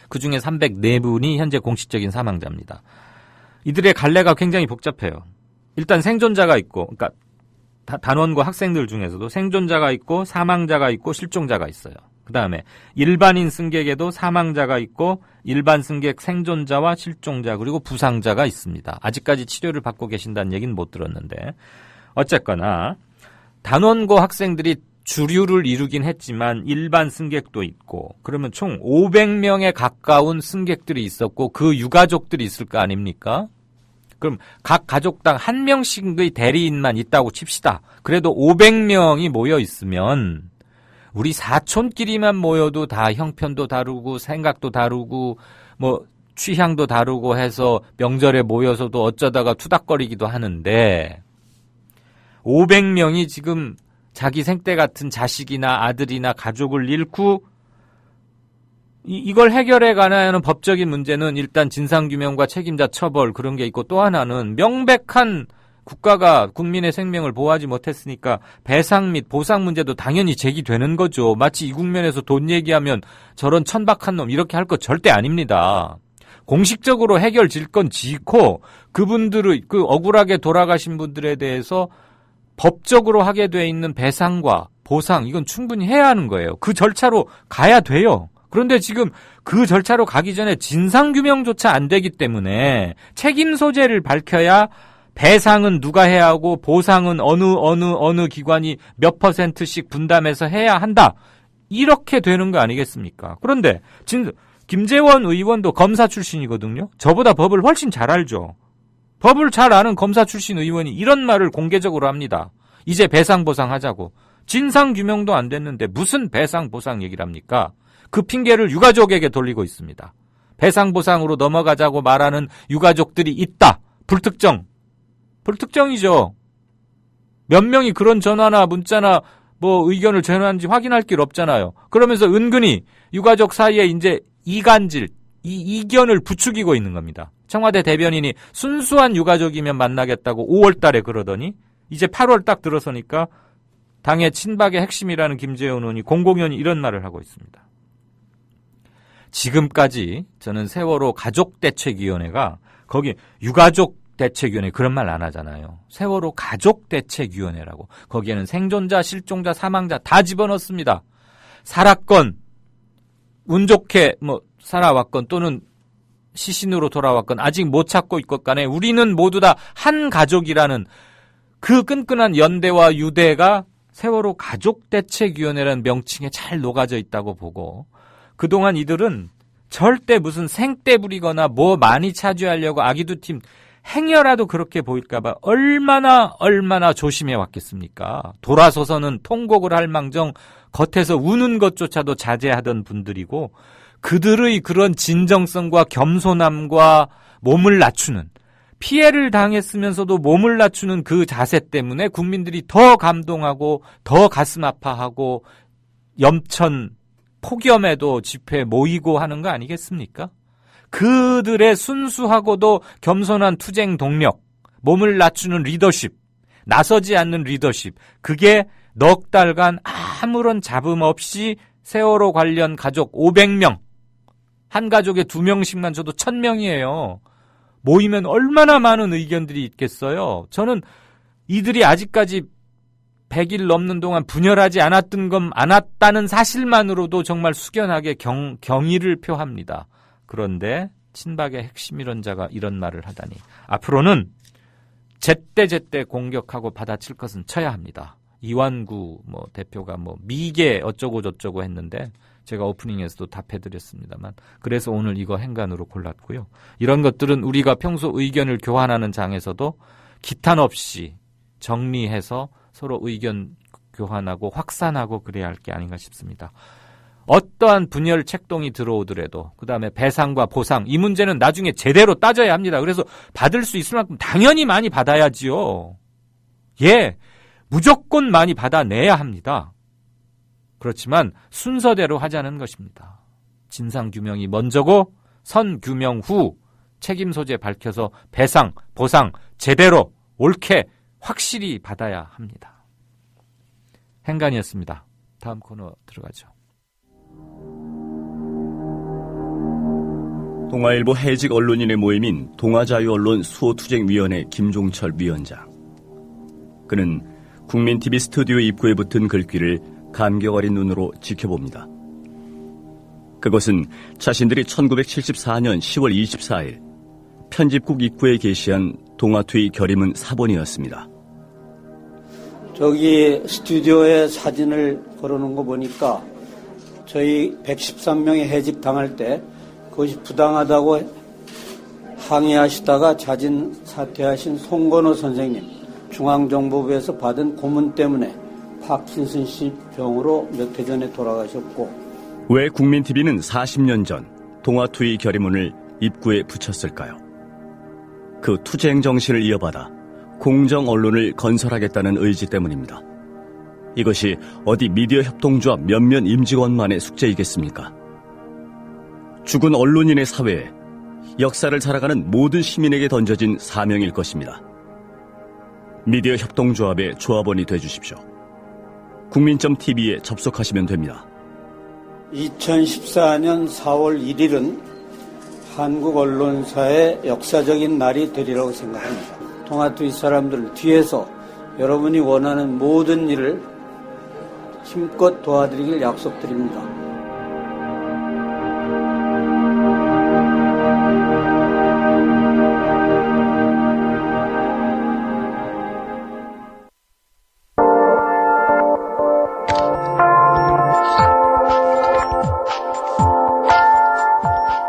그중에 304분이 현재 공식적인 사망자입니다. 이들의 갈래가 굉장히 복잡해요. 일단 생존자가 있고 그러니까 단원과 학생들 중에서도 생존자가 있고 사망자가 있고 실종자가 있어요. 그 다음에 일반인 승객에도 사망자가 있고 일반 승객 생존자와 실종자 그리고 부상자가 있습니다. 아직까지 치료를 받고 계신다는 얘기는 못 들었는데 어쨌거나 단원고 학생들이 주류를 이루긴 했지만 일반 승객도 있고 그러면 총 500명에 가까운 승객들이 있었고 그 유가족들이 있을 거 아닙니까? 그럼 각 가족당 한 명씩의 대리인만 있다고 칩시다. 그래도 500명이 모여 있으면 우리 사촌끼리만 모여도 다 형편도 다르고 생각도 다르고 뭐 취향도 다르고 해서 명절에 모여서도 어쩌다가 투닥거리기도 하는데 500명이 지금 자기 생때 같은 자식이나 아들이나 가족을 잃고 이걸 해결해 가야 하는 법적인 문제는 일단 진상규명과 책임자 처벌 그런 게 있고 또 하나는 명백한 국가가 국민의 생명을 보호하지 못했으니까 배상 및 보상 문제도 당연히 제기되는 거죠. 마치 이 국면에서 돈 얘기하면 저런 천박한 놈 이렇게 할 거 절대 아닙니다. 공식적으로 해결질 건 지고 그분들의 그 억울하게 돌아가신 분들에 대해서 법적으로 하게 돼 있는 배상과 보상 이건 충분히 해야 하는 거예요. 그 절차로 가야 돼요. 그런데 지금 그 절차로 가기 전에 진상규명조차 안 되기 때문에 책임 소재를 밝혀야 배상은 누가 해야 하고 보상은 어느 기관이 몇 %씩 분담해서 해야 한다. 이렇게 되는 거 아니겠습니까? 그런데 김재원 의원도 검사 출신이거든요. 저보다 법을 훨씬 잘 알죠. 법을 잘 아는 검사 출신 의원이 이런 말을 공개적으로 합니다. 이제 배상 보상하자고. 진상규명도 안 됐는데 무슨 배상 보상 얘기를 합니까? 그 핑계를 유가족에게 돌리고 있습니다. 배상 보상으로 넘어가자고 말하는 유가족들이 있다. 불특정이죠. 몇 명이 그런 전화나 문자나 뭐 의견을 전하는지 확인할 길 없잖아요. 그러면서 은근히 유가족 사이에 이제 이간질, 이견을 부추기고 있는 겁니다. 청와대 대변인이 순수한 유가족이면 만나겠다고 5월 달에 그러더니 이제 8월 딱 들어서니까 당의 친박의 핵심이라는 김재원 의원이 공공연히 이런 말을 하고 있습니다. 지금까지 저는 세월호 가족대책위원회가 거기 유가족 대책위원회 그런 말 안 하잖아요. 세월호 가족대책위원회라고. 거기에는 생존자, 실종자, 사망자 다 집어넣습니다. 살았건 운 좋게 뭐 살아왔건 또는 시신으로 돌아왔건 아직 못 찾고 있건 간에 우리는 모두 다 한 가족이라는 그 끈끈한 연대와 유대가 세월호 가족대책위원회라는 명칭에 잘 녹아져 있다고 보고 그동안 이들은 절대 무슨 생떼 부리거나 뭐 많이 차지하려고 아기두팀 행여라도 그렇게 보일까봐 얼마나 조심해 왔겠습니까? 돌아서서는 통곡을 할 망정 겉에서 우는 것조차도 자제하던 분들이고 그들의 그런 진정성과 겸손함과 몸을 낮추는 피해를 당했으면서도 몸을 낮추는 그 자세 때문에 국민들이 더 감동하고 더 가슴 아파하고 염천 폭염에도 집회에 모이고 하는 거 아니겠습니까? 그들의 순수하고도 겸손한 투쟁 동력, 몸을 낮추는 리더십, 나서지 않는 리더십, 그게 넉 달간 아무런 잡음 없이 세월호 관련 가족 500명, 한 가족에 2명씩만 줘도 1000명이에요. 모이면 얼마나 많은 의견들이 있겠어요. 저는 이들이 아직까지 100일 넘는 동안 분열하지 않았다는 사실만으로도 정말 숙연하게 경의를 표합니다. 그런데 친박의 핵심 이론자가 이런 말을 하다니 앞으로는 제때제때 공격하고 받아칠 것은 쳐야 합니다. 이완구 대표가 미개 어쩌고 저쩌고 했는데 제가 오프닝에서도 답해드렸습니다만 그래서 오늘 이거 행간으로 골랐고요. 이런 것들은 우리가 평소 의견을 교환하는 장에서도 기탄 없이 정리해서 서로 의견 교환하고 확산하고 그래야 할 게 아닌가 싶습니다. 어떠한 분열 책동이 들어오더라도 그다음에 배상과 보상 이 문제는 나중에 제대로 따져야 합니다. 그래서 받을 수 있을 만큼 당연히 많이 받아야지요. 예, 무조건 많이 받아내야 합니다. 그렇지만 순서대로 하자는 것입니다. 진상규명이 먼저고 선규명 후 책임 소재 밝혀서 배상, 보상 제대로 옳게 확실히 받아야 합니다. 행간이었습니다. 다음 코너 들어가죠. 동아일보 해직 언론인의 모임인 동아자유언론 수호투쟁위원회 김종철 위원장. 그는 국민TV 스튜디오 입구에 붙은 글귀를 감격 어린 눈으로 지켜봅니다. 그것은 자신들이 1974년 10월 24일 편집국 입구에 게시한 동아투의 결의문 사본이었습니다. 저기 스튜디오에 사진을 걸어놓은 거 보니까 저희 113명이 해직 당할 때 그것이 부당하다고 항의하시다가 자진 사퇴하신 송건호 선생님 중앙정보부에서 받은 고문 때문에 파킨슨씨 병으로 몇 해 전에 돌아가셨고 왜 국민TV는 40년 전 동아투의 결의문을 입구에 붙였을까요? 그 투쟁 정신을 이어받아 공정 언론을 건설하겠다는 의지 때문입니다. 이것이 어디 미디어 협동조합 몇몇 임직원만의 숙제이겠습니까? 죽은 언론인의 사회에 역사를 살아가는 모든 시민에게 던져진 사명일 것입니다. 미디어 협동조합의 조합원이 되주십시오. 국민점TV에 접속하시면 됩니다. 2014년 4월 1일은 한국 언론사의 역사적인 날이 되리라고 생각합니다. 동아투의 사람들 뒤에서 여러분이 원하는 모든 일을 힘껏 도와드리길 약속드립니다.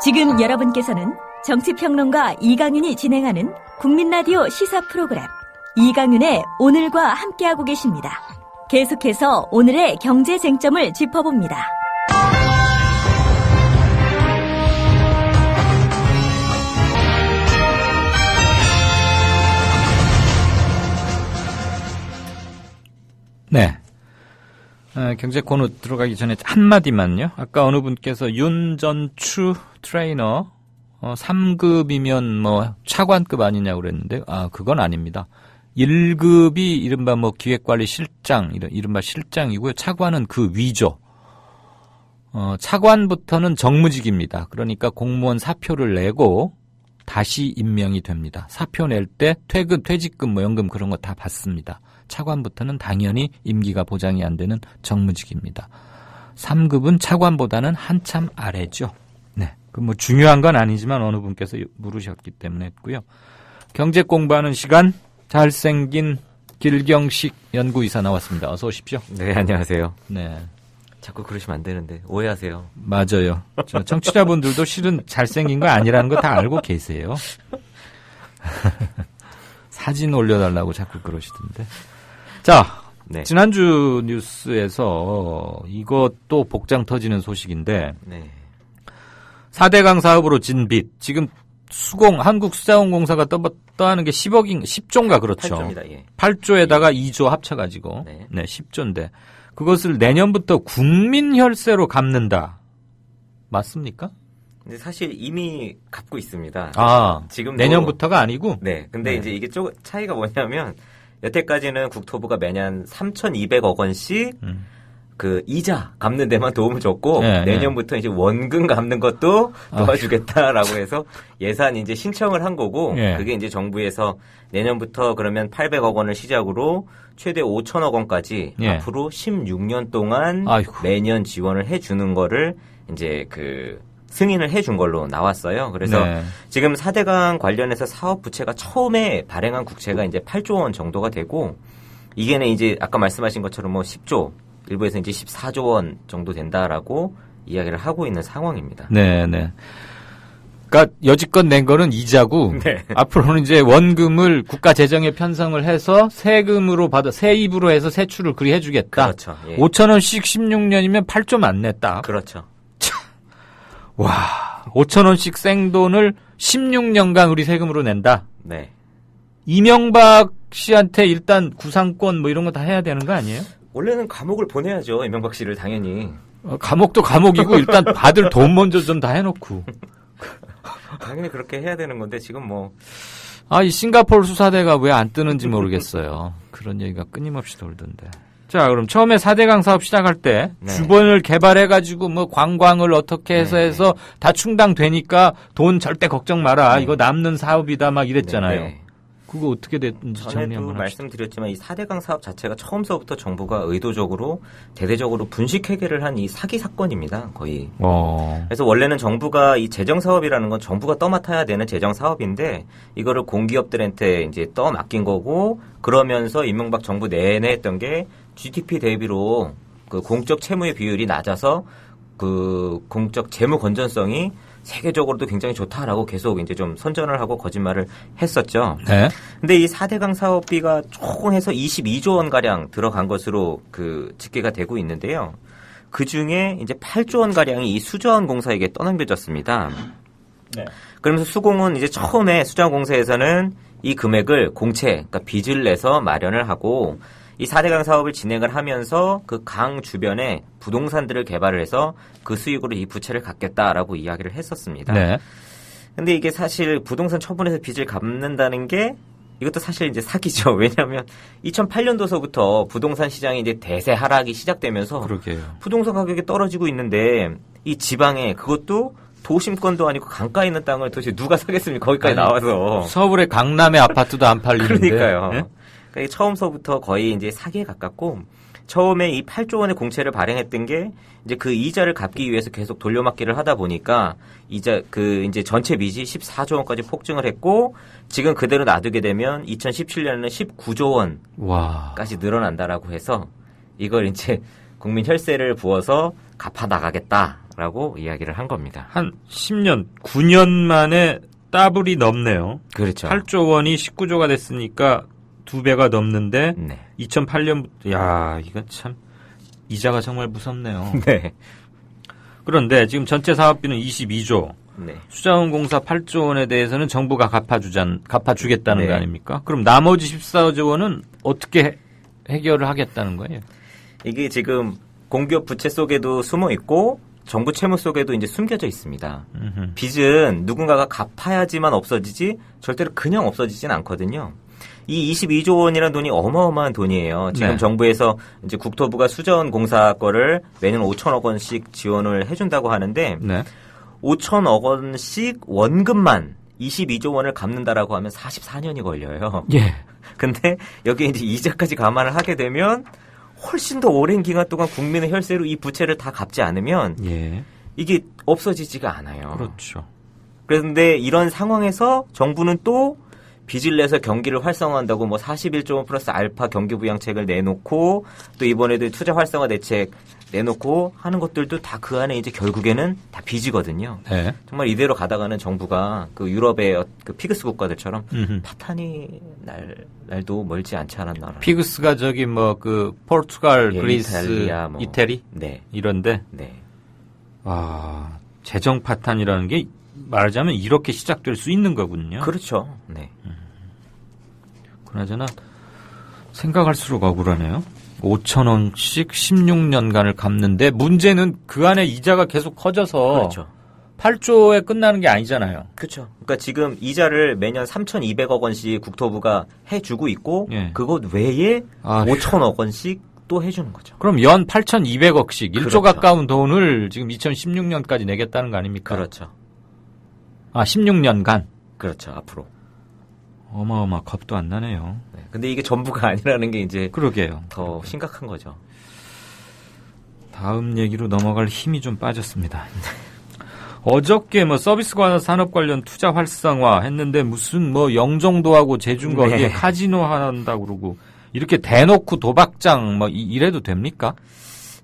지금 여러분께서는 정치평론가 이강윤이 진행하는 국민라디오 시사 프로그램 이강윤의 오늘과 함께하고 계십니다. 계속해서 오늘의 경제 쟁점을 짚어봅니다. 네. 경제 코너 들어가기 전에 한마디만요. 아까 어느 분께서 윤전추 트레이너 3급이면 뭐 차관급 아니냐고 그랬는데 그건 아닙니다. 1급이 이른바 뭐 기획관리실장 이른바 실장이고요. 차관은 그 위죠. 차관부터는 정무직입니다. 그러니까 공무원 사표를 내고 다시 임명이 됩니다. 사표 낼 때 퇴직금 뭐 연금 그런 거 다 받습니다. 차관부터는 당연히 임기가 보장이 안 되는 정무직입니다. 3급은 차관보다는 한참 아래죠. 네. 그 뭐 중요한 건 아니지만 어느 분께서 물으셨기 때문에 했고요. 경제 공부하는 시간 잘생긴 길경식 연구이사 나왔습니다. 어서 오십시오. 네, 안녕하세요. 네. 자꾸 그러시면 안 되는데 오해하세요. 맞아요. 청취자분들도 실은 잘생긴 거 아니라는 거 다 알고 계세요. 사진 올려달라고 자꾸 그러시던데. 자, 네. 지난주 뉴스에서 이것도 복장 터지는 소식인데 네. 4대강 사업으로 진 빚. 지금 한국수자원공사가 떠하는 게 10조인가 그렇죠. 8조입니다. 예. 8조에다가 2조 합쳐가지고 네. 10조인데 그것을 내년부터 국민혈세로 갚는다. 맞습니까? 근데 사실 이미 갚고 있습니다. 지금 내년부터가 아니고? 네. 근데 이제 이게 차이가 뭐냐면 여태까지는 국토부가 매년 3,200억 원씩 그 이자 갚는 데만 도움을 줬고 내년부터 이제 원금 갚는 것도 도와주겠다라고 해서 예산 이제 신청을 한 거고 그게 이제 정부에서 내년부터 그러면 800억 원을 시작으로 최대 5천억 원까지 앞으로 16년 동안 매년 지원을 해주는 거를 이제 승인을 해준 걸로 나왔어요. 그래서 지금 4대강 관련해서 사업 부채가 처음에 발행한 국채가 이제 8조 원 정도가 되고 이게는 이제 아까 말씀하신 것처럼 뭐 10조 일부에서 이제 14조 원 정도 된다라고 이야기를 하고 있는 상황입니다. 네. 그러니까 여지껏 낸 거는 이자고 앞으로는 이제 원금을 국가 재정에 편성을 해서 세금으로 세입으로 해서 세출을 그리 해주겠다. 그렇죠. 예. 5천 원씩 16년이면 8조만 냈다. 그렇죠. 와, 5천 원씩 생돈을 16년간 우리 세금으로 낸다. 네. 이명박 씨한테 일단 구상권 뭐 이런 거 다 해야 되는 거 아니에요? 원래는 감옥을 보내야죠. 이명박 씨를 당연히. 감옥도 감옥이고 일단 받을 돈 먼저 좀 다 해놓고. 당연히 그렇게 해야 되는 건데 지금 뭐. 이 싱가포르 수사대가 왜 안 뜨는지 모르겠어요. 그런 얘기가 끊임없이 돌던데. 자, 그럼 처음에 4대강 사업 시작할 때 주변을 개발해가지고 뭐 관광을 어떻게 해서 다 충당되니까 돈 절대 걱정 마라. 이거 남는 사업이다 막 이랬잖아요. 그거 어떻게 됐는지 정리 한번 합시다. 말씀드렸지만 이 4대강 사업 자체가 처음서부터 정부가 의도적으로 대대적으로 분식회계를 한 이 사기 사건입니다. 거의. 그래서 원래는 정부가 이 재정 사업이라는 건 정부가 떠맡아야 되는 재정 사업인데 이거를 공기업들한테 이제 떠맡긴 거고 그러면서 이명박 정부 내내 했던 게 GDP 대비로 그 공적 채무의 비율이 낮아서 그 공적 재무 건전성이 세계적으로도 굉장히 좋다라고 계속 이제 좀 선전을 하고 거짓말을 했었죠. 네. 근데 이 4대강 사업비가 총 해서 22조 원 가량 들어간 것으로 집계가 되고 있는데요. 그 중에 이제 8조 원 가량이 이 수자원공사에게 떠넘겨졌습니다. 네. 그러면서 수공은 이제 처음에 수자원공사에서는 이 금액을 공채, 그러니까 빚을 내서 마련을 하고 이 4대강 사업을 진행을 하면서 그 강 주변에 부동산들을 개발을 해서 그 수익으로 이 부채를 갚겠다라고 이야기를 했었습니다. 네. 근데 이게 사실 부동산 처분해서 빚을 갚는다는 게 이것도 사실 이제 사기죠. 왜냐하면 2008년도서부터 부동산 시장이 이제 대세 하락이 시작되면서 부동산 가격이 떨어지고 있는데 이 지방에 그것도 도심권도 아니고 강가에 있는 땅을 도대체 누가 사겠습니까? 거기까지 나와서. 서울의 강남의 아파트도 안 팔리는데. 그러니까요. 그러니까 처음서부터 거의 이제 사기에 가깝고 처음에 이 8조 원의 공채를 발행했던 게 이제 그 이자를 갚기 위해서 계속 돌려막기를 하다 보니까 이제 전체 빚이 14조 원까지 폭증을 했고 지금 그대로 놔두게 되면 2017년에는 19조 원까지 늘어난다라고 해서 이걸 이제 국민 혈세를 부어서 갚아 나가겠다라고 이야기를 한 겁니다. 한 10년, 9년 만에 더블이 넘네요. 그렇죠. 8조 원이 19조가 됐으니까 2배가 넘는데 네. 2008년부터 야, 이건 참 이자가 정말 무섭네요. 네. 그런데 지금 전체 사업비는 22조. 네. 수자원공사 8조 원에 대해서는 정부가 갚아주겠다는 네. 거 아닙니까? 그럼 나머지 14조 원은 어떻게 해결을 하겠다는 거예요? 이게 지금 공기업 부채 속에도 숨어 있고 정부 채무 속에도 이제 숨겨져 있습니다. 빚은 누군가가 갚아야지만 없어지지 절대로 그냥 없어지진 않거든요. 이 22조 원이라는 돈이 어마어마한 돈이에요. 지금 네. 정부에서 이제 국토부가 수자원공사 거를 매년 5천억 원씩 지원을 해준다고 하는데 네. 5천억 원씩 원금만 22조 원을 갚는다라고 하면 44년이 걸려요. 예. 근데 여기에 이제 이자까지 감안을 하게 되면 훨씬 더 오랜 기간 동안 국민의 혈세로 이 부채를 다 갚지 않으면 예. 이게 없어지지가 않아요. 그렇죠. 그런데 이런 상황에서 정부는 또 빚을 내서 경기를 활성화한다고 뭐 41조 원 플러스 알파 경기 부양책을 내놓고 또 이번에도 투자 활성화 대책 내놓고 하는 것들도 다 그 안에 이제 결국에는 다 빚이거든요. 네. 정말 이대로 가다가는 정부가 그 유럽의 그 피그스 국가들처럼 음흠. 파탄이 날도 멀지 않지 않았나. 피그스가 저기 뭐 그 포르투갈, 예, 그리스, 이탈리아, 뭐. 이태리, 네. 이런데 네. 아, 재정 파탄이라는 게 말하자면 이렇게 시작될 수 있는 거군요. 그렇죠. 네. 그나저나 생각할수록 억울하네요. 5천 원씩 16년간을 갚는데 문제는 그 안에 이자가 계속 커져서 그렇죠. 8조에 끝나는 게 아니잖아요. 그렇죠. 그러니까 지금 이자를 매년 3,200억 원씩 국토부가 해주고 있고 예. 그것 외에 5천억 원씩 또 해주는 거죠. 그럼 연 8,200억씩 1조 그렇죠. 가까운 돈을 지금 2016년까지 내겠다는 거 아닙니까? 그렇죠. 아, 16년간. 그렇죠. 앞으로. 어마어마 겁도 안 나네요. 네. 근데 이게 전부가 아니라는 게 이제 그러게요. 더 심각한 거죠. 다음 얘기로 넘어갈 힘이 좀 빠졌습니다. 어저께 뭐 서비스 산업 관련 투자 활성화 했는데 무슨 뭐 영종도하고 제주가 네. 어디에 카지노 한다고 그러고 이렇게 대놓고 도박장 뭐 이래도 됩니까?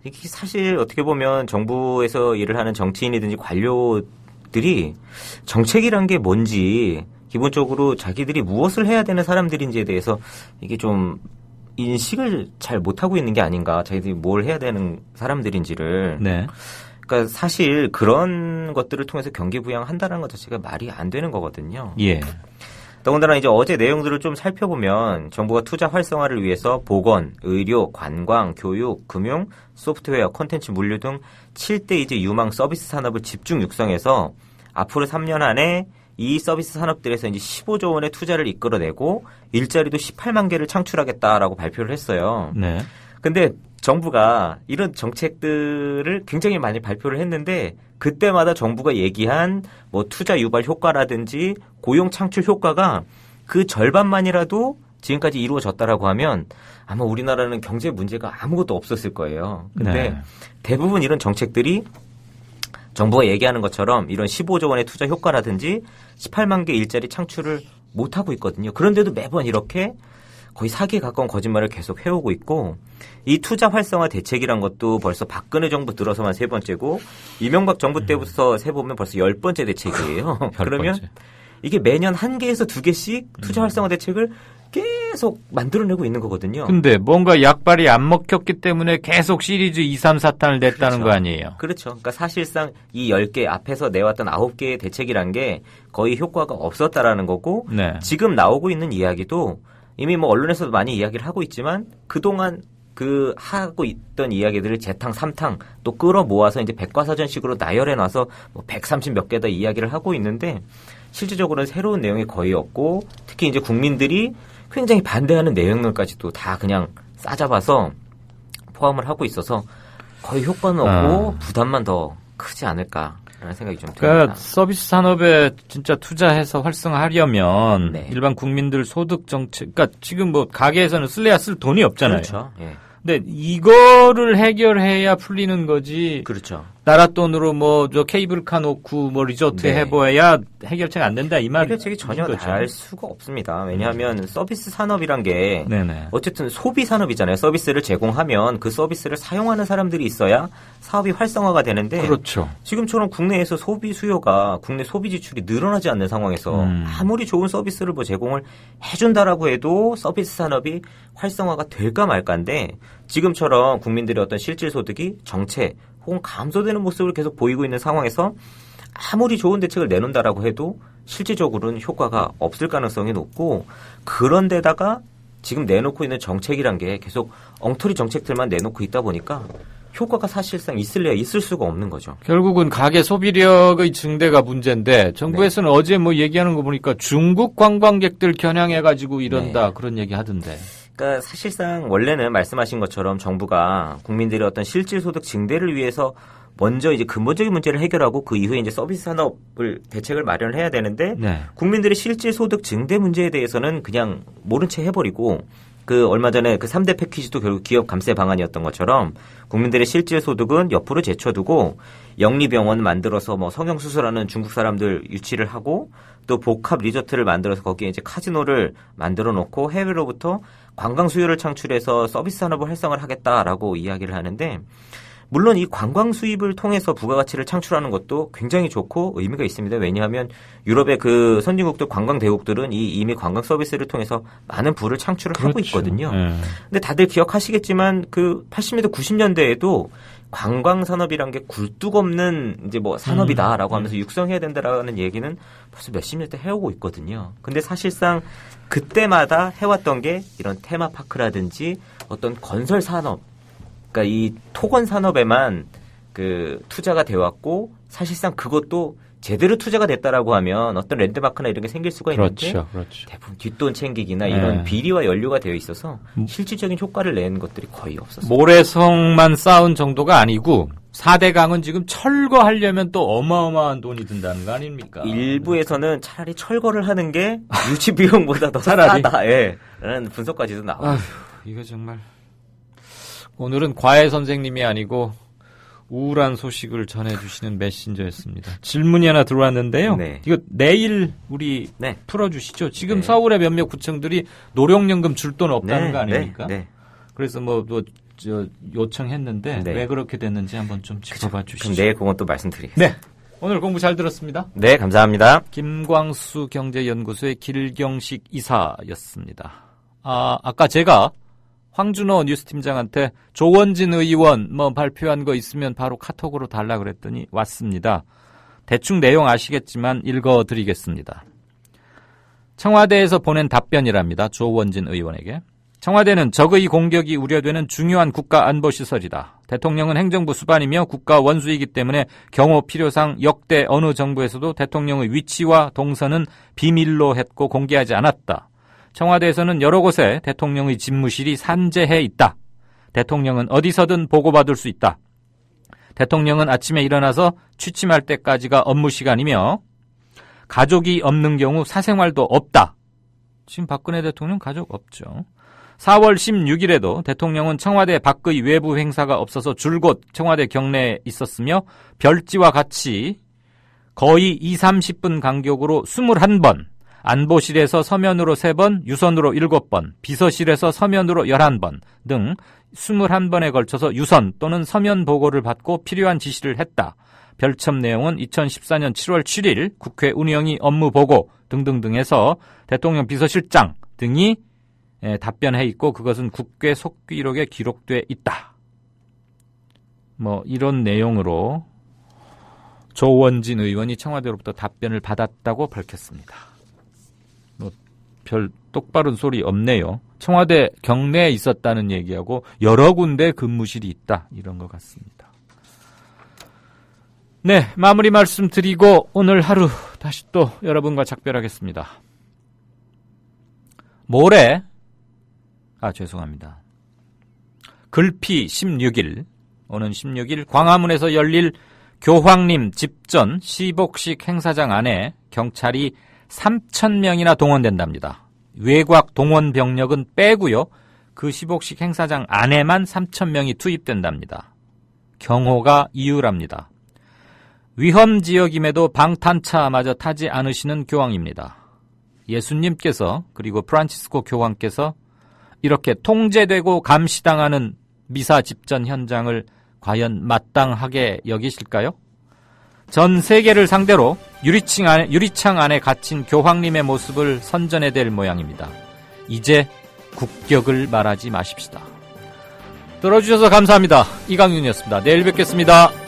이게 사실 어떻게 보면 정부에서 일을 하는 정치인이든지 관료들이 정책이란 게 뭔지 기본적으로 자기들이 무엇을 해야 되는 사람들인지에 대해서 이게 좀 인식을 잘 못하고 있는 게 아닌가. 자기들이 뭘 해야 되는 사람들인지를. 네. 그러니까 사실 그런 것들을 통해서 경기 부양한다는 것 자체가 말이 안 되는 거거든요. 예. 더군다나 이제 어제 내용들을 좀 살펴보면 정부가 투자 활성화를 위해서 보건, 의료, 관광, 교육, 금융, 소프트웨어, 콘텐츠, 물류 등 7대 이제 유망 서비스 산업을 집중 육성해서 앞으로 3년 안에 이 서비스 산업들에서 이제 15조 원의 투자를 이끌어내고 일자리도 18만 개를 창출하겠다라고 발표를 했어요. 네. 근데 정부가 이런 정책들을 굉장히 많이 발표를 했는데 그때마다 정부가 얘기한 뭐 투자 유발 효과라든지 고용 창출 효과가 그 절반만이라도 지금까지 이루어졌다라고 하면 아마 우리나라는 경제 문제가 아무것도 없었을 거예요. 근데 네. 대부분 이런 정책들이 정부가 얘기하는 것처럼 이런 15조 원의 투자 효과라든지 18만 개 일자리 창출을 못하고 있거든요. 그런데도 매번 이렇게 거의 사기에 가까운 거짓말을 계속 해오고 있고 이 투자 활성화 대책이란 것도 벌써 박근혜 정부 들어서만 3번째고 이명박 정부 때부터 세보면 벌써 10번째 대책이에요. 그러면 이게 매년 1개에서 2개씩 투자 활성화 대책을 계속 만들어내고 있는 거거든요. 근데 뭔가 약발이 안 먹혔기 때문에 계속 시리즈 2, 3, 4탄을 냈다는 그렇죠. 거 아니에요? 그렇죠. 그러니까 사실상 이 10개 앞에서 내왔던 9개의 대책이란 게 거의 효과가 없었다라는 거고 네. 지금 나오고 있는 이야기도 이미 뭐 언론에서도 많이 이야기를 하고 있지만 그동안 그 하고 있던 이야기들을 재탕, 3탕 또 끌어 모아서 이제 백과사전식으로 나열해 놔서 뭐 130 몇 개다 이야기를 하고 있는데 실질적으로는 새로운 내용이 거의 없고 특히 이제 국민들이 굉장히 반대하는 내용들까지도 다 그냥 싸잡아서 포함을 하고 있어서 거의 효과는 없고 부담만 더 크지 않을까라는 생각이 좀 듭니다. 그러니까 서비스 산업에 진짜 투자해서 활성화하려면 네. 일반 국민들 소득 정책, 그러니까 지금 뭐 가게에서는 쓸래야 쓸 돈이 없잖아요. 그렇죠. 예. 근데 이거를 해결해야 풀리는 거지. 그렇죠. 나라 돈으로 뭐 저 케이블카 놓고 뭐 리조트 네. 해봐야 해결책 안 된다 이 말. 해결책이 전혀 거죠. 날 수가 없습니다. 왜냐하면 서비스 산업이란 게 네네. 어쨌든 소비 산업이잖아요. 서비스를 제공하면 그 서비스를 사용하는 사람들이 있어야 사업이 활성화가 되는데 그렇죠. 지금처럼 국내에서 소비 수요가 국내 소비 지출이 늘어나지 않는 상황에서 아무리 좋은 서비스를 뭐 제공을 해준다라고 해도 서비스 산업이 활성화가 될까 말까인데 지금처럼 국민들의 어떤 실질 소득이 정체 혹은 감소되는 모습을 계속 보이고 있는 상황에서 아무리 좋은 대책을 내놓는다라고 해도 실질적으로는 효과가 없을 가능성이 높고 그런데다가 지금 내놓고 있는 정책이란 게 계속 엉터리 정책들만 내놓고 있다 보니까 효과가 사실상 있을래야 있을 수가 없는 거죠. 결국은 가계 소비력의 증대가 문제인데 정부에서는 어제 뭐 얘기하는 거 보니까 중국 관광객들 겨냥해가지고 이런다 그런 얘기 하던데. 그러니까 사실상 원래는 말씀하신 것처럼 정부가 국민들의 어떤 실질 소득 증대를 위해서 먼저 이제 근본적인 문제를 해결하고 그 이후에 이제 서비스 산업을 대책을 마련을 해야 되는데 국민들의 실질 소득 증대 문제에 대해서는 그냥 모른 채 해버리고 그 얼마 전에 그 3대 패키지도 결국 기업 감세 방안이었던 것처럼 국민들의 실질 소득은 옆으로 제쳐두고 영리병원 만들어서 뭐 성형수술하는 중국 사람들 유치를 하고 또 복합 리조트를 만들어서 거기에 이제 카지노를 만들어 놓고 해외로부터 관광 수요를 창출해서 서비스 산업을 활성화를 하겠다라고 이야기를 하는데 물론 이 관광 수입을 통해서 부가가치를 창출하는 것도 굉장히 좋고 의미가 있습니다. 왜냐하면 유럽의 그 선진국들 관광 대국들은 이미 관광 서비스를 통해서 많은 부를 창출을 하고 있거든요. 근데 다들 기억하시겠지만 그 80년대 90년대에도 관광 산업이란 게 굴뚝 없는 이제 뭐 산업이다라고 하면서 육성해야 된다라는 얘기는 벌써 몇십 년대 해오고 있거든요. 근데 사실상 그때마다 해왔던 게 이런 테마파크라든지 어떤 건설 산업 그러니까 이 토건 산업에만 그 투자가 되어 왔고 사실상 그것도 제대로 투자가 됐다라고 하면 어떤 랜드마크나 이런 게 생길 수가 있는데 그렇죠. 대부분 뒷돈 챙기기나 이런 비리와 연루가 되어 있어서 실질적인 효과를 내는 것들이 거의 없었어요. 모래성만 쌓은 정도가 아니고 4대강은 지금 철거하려면 또 어마어마한 돈이 든다는 거 아닙니까? 일부에서는 차라리 철거를 하는 게 유치 비용보다 더 싸다. 예. 라는 분석까지도 나오고. 아휴, 이거 정말. 오늘은 과외 선생님이 아니고 우울한 소식을 전해주시는 메신저였습니다. 질문이 하나 들어왔는데요. 이거 내일 우리 풀어주시죠. 지금 서울의 몇몇 구청들이 노령연금 줄 돈 없다는 거 아닙니까? 그래서 요청했는데 왜 그렇게 됐는지 한번 좀 짚어봐 주시죠. 그럼 내일 그건 또 말씀드리겠습니다. 네. 오늘 공부 잘 들었습니다. 네, 감사합니다. 김광수 경제연구소의 길경식 이사였습니다. 아까 제가 황준호 뉴스팀장한테 조원진 의원 발표한 거 있으면 바로 카톡으로 달라 그랬더니 왔습니다. 대충 내용 아시겠지만 읽어드리겠습니다. 청와대에서 보낸 답변이랍니다. 조원진 의원에게. 청와대는 적의 공격이 우려되는 중요한 국가안보시설이다. 대통령은 행정부 수반이며 국가 원수이기 때문에 경호 필요상 역대 어느 정부에서도 대통령의 위치와 동선은 비밀로 했고 공개하지 않았다. 청와대에서는 여러 곳에 대통령의 집무실이 산재해 있다. 대통령은 어디서든 보고받을 수 있다. 대통령은 아침에 일어나서 취침할 때까지가 업무 시간이며 가족이 없는 경우 사생활도 없다. 지금 박근혜 대통령 가족 없죠. 4월 16일에도 대통령은 청와대 밖의 외부 행사가 없어서 줄곧 청와대 경내에 있었으며 별지와 같이 거의 20-30분 간격으로 21번, 안보실에서 서면으로 3번, 유선으로 7번, 비서실에서 서면으로 11번 등 21번에 걸쳐서 유선 또는 서면 보고를 받고 필요한 지시를 했다. 별첨 내용은 2014년 7월 7일 국회 운영위 업무 보고 등등등에서 대통령 비서실장 등이 답변해 있고 그것은 국회 속기록에 기록돼 있다. 이런 내용으로 조원진 의원이 청와대로부터 답변을 받았다고 밝혔습니다. 별 똑바른 소리 없네요. 청와대 경내에 있었다는 얘기하고 여러 군데 근무실이 있다. 이런 것 같습니다. 네, 마무리 말씀드리고 오늘 하루 다시 또 여러분과 작별하겠습니다. 모레 죄송합니다. 글피 16일 오는 16일 광화문에서 열릴 교황님 집전 시복식 행사장 안에 경찰이 3,000명이나 동원된답니다. 외곽 동원 병력은 빼고요. 그 시복식 행사장 안에만 3,000명이 투입된답니다. 경호가 이유랍니다. 위험 지역임에도 방탄차마저 타지 않으시는 교황입니다. 예수님께서 그리고 프란치스코 교황께서 이렇게 통제되고 감시당하는 미사 집전 현장을 과연 마땅하게 여기실까요? 전 세계를 상대로 유리창 안에 갇힌 교황님의 모습을 선전해댈 모양입니다. 이제 국격을 말하지 마십시다. 들어주셔서 감사합니다. 이강윤이었습니다. 내일 뵙겠습니다.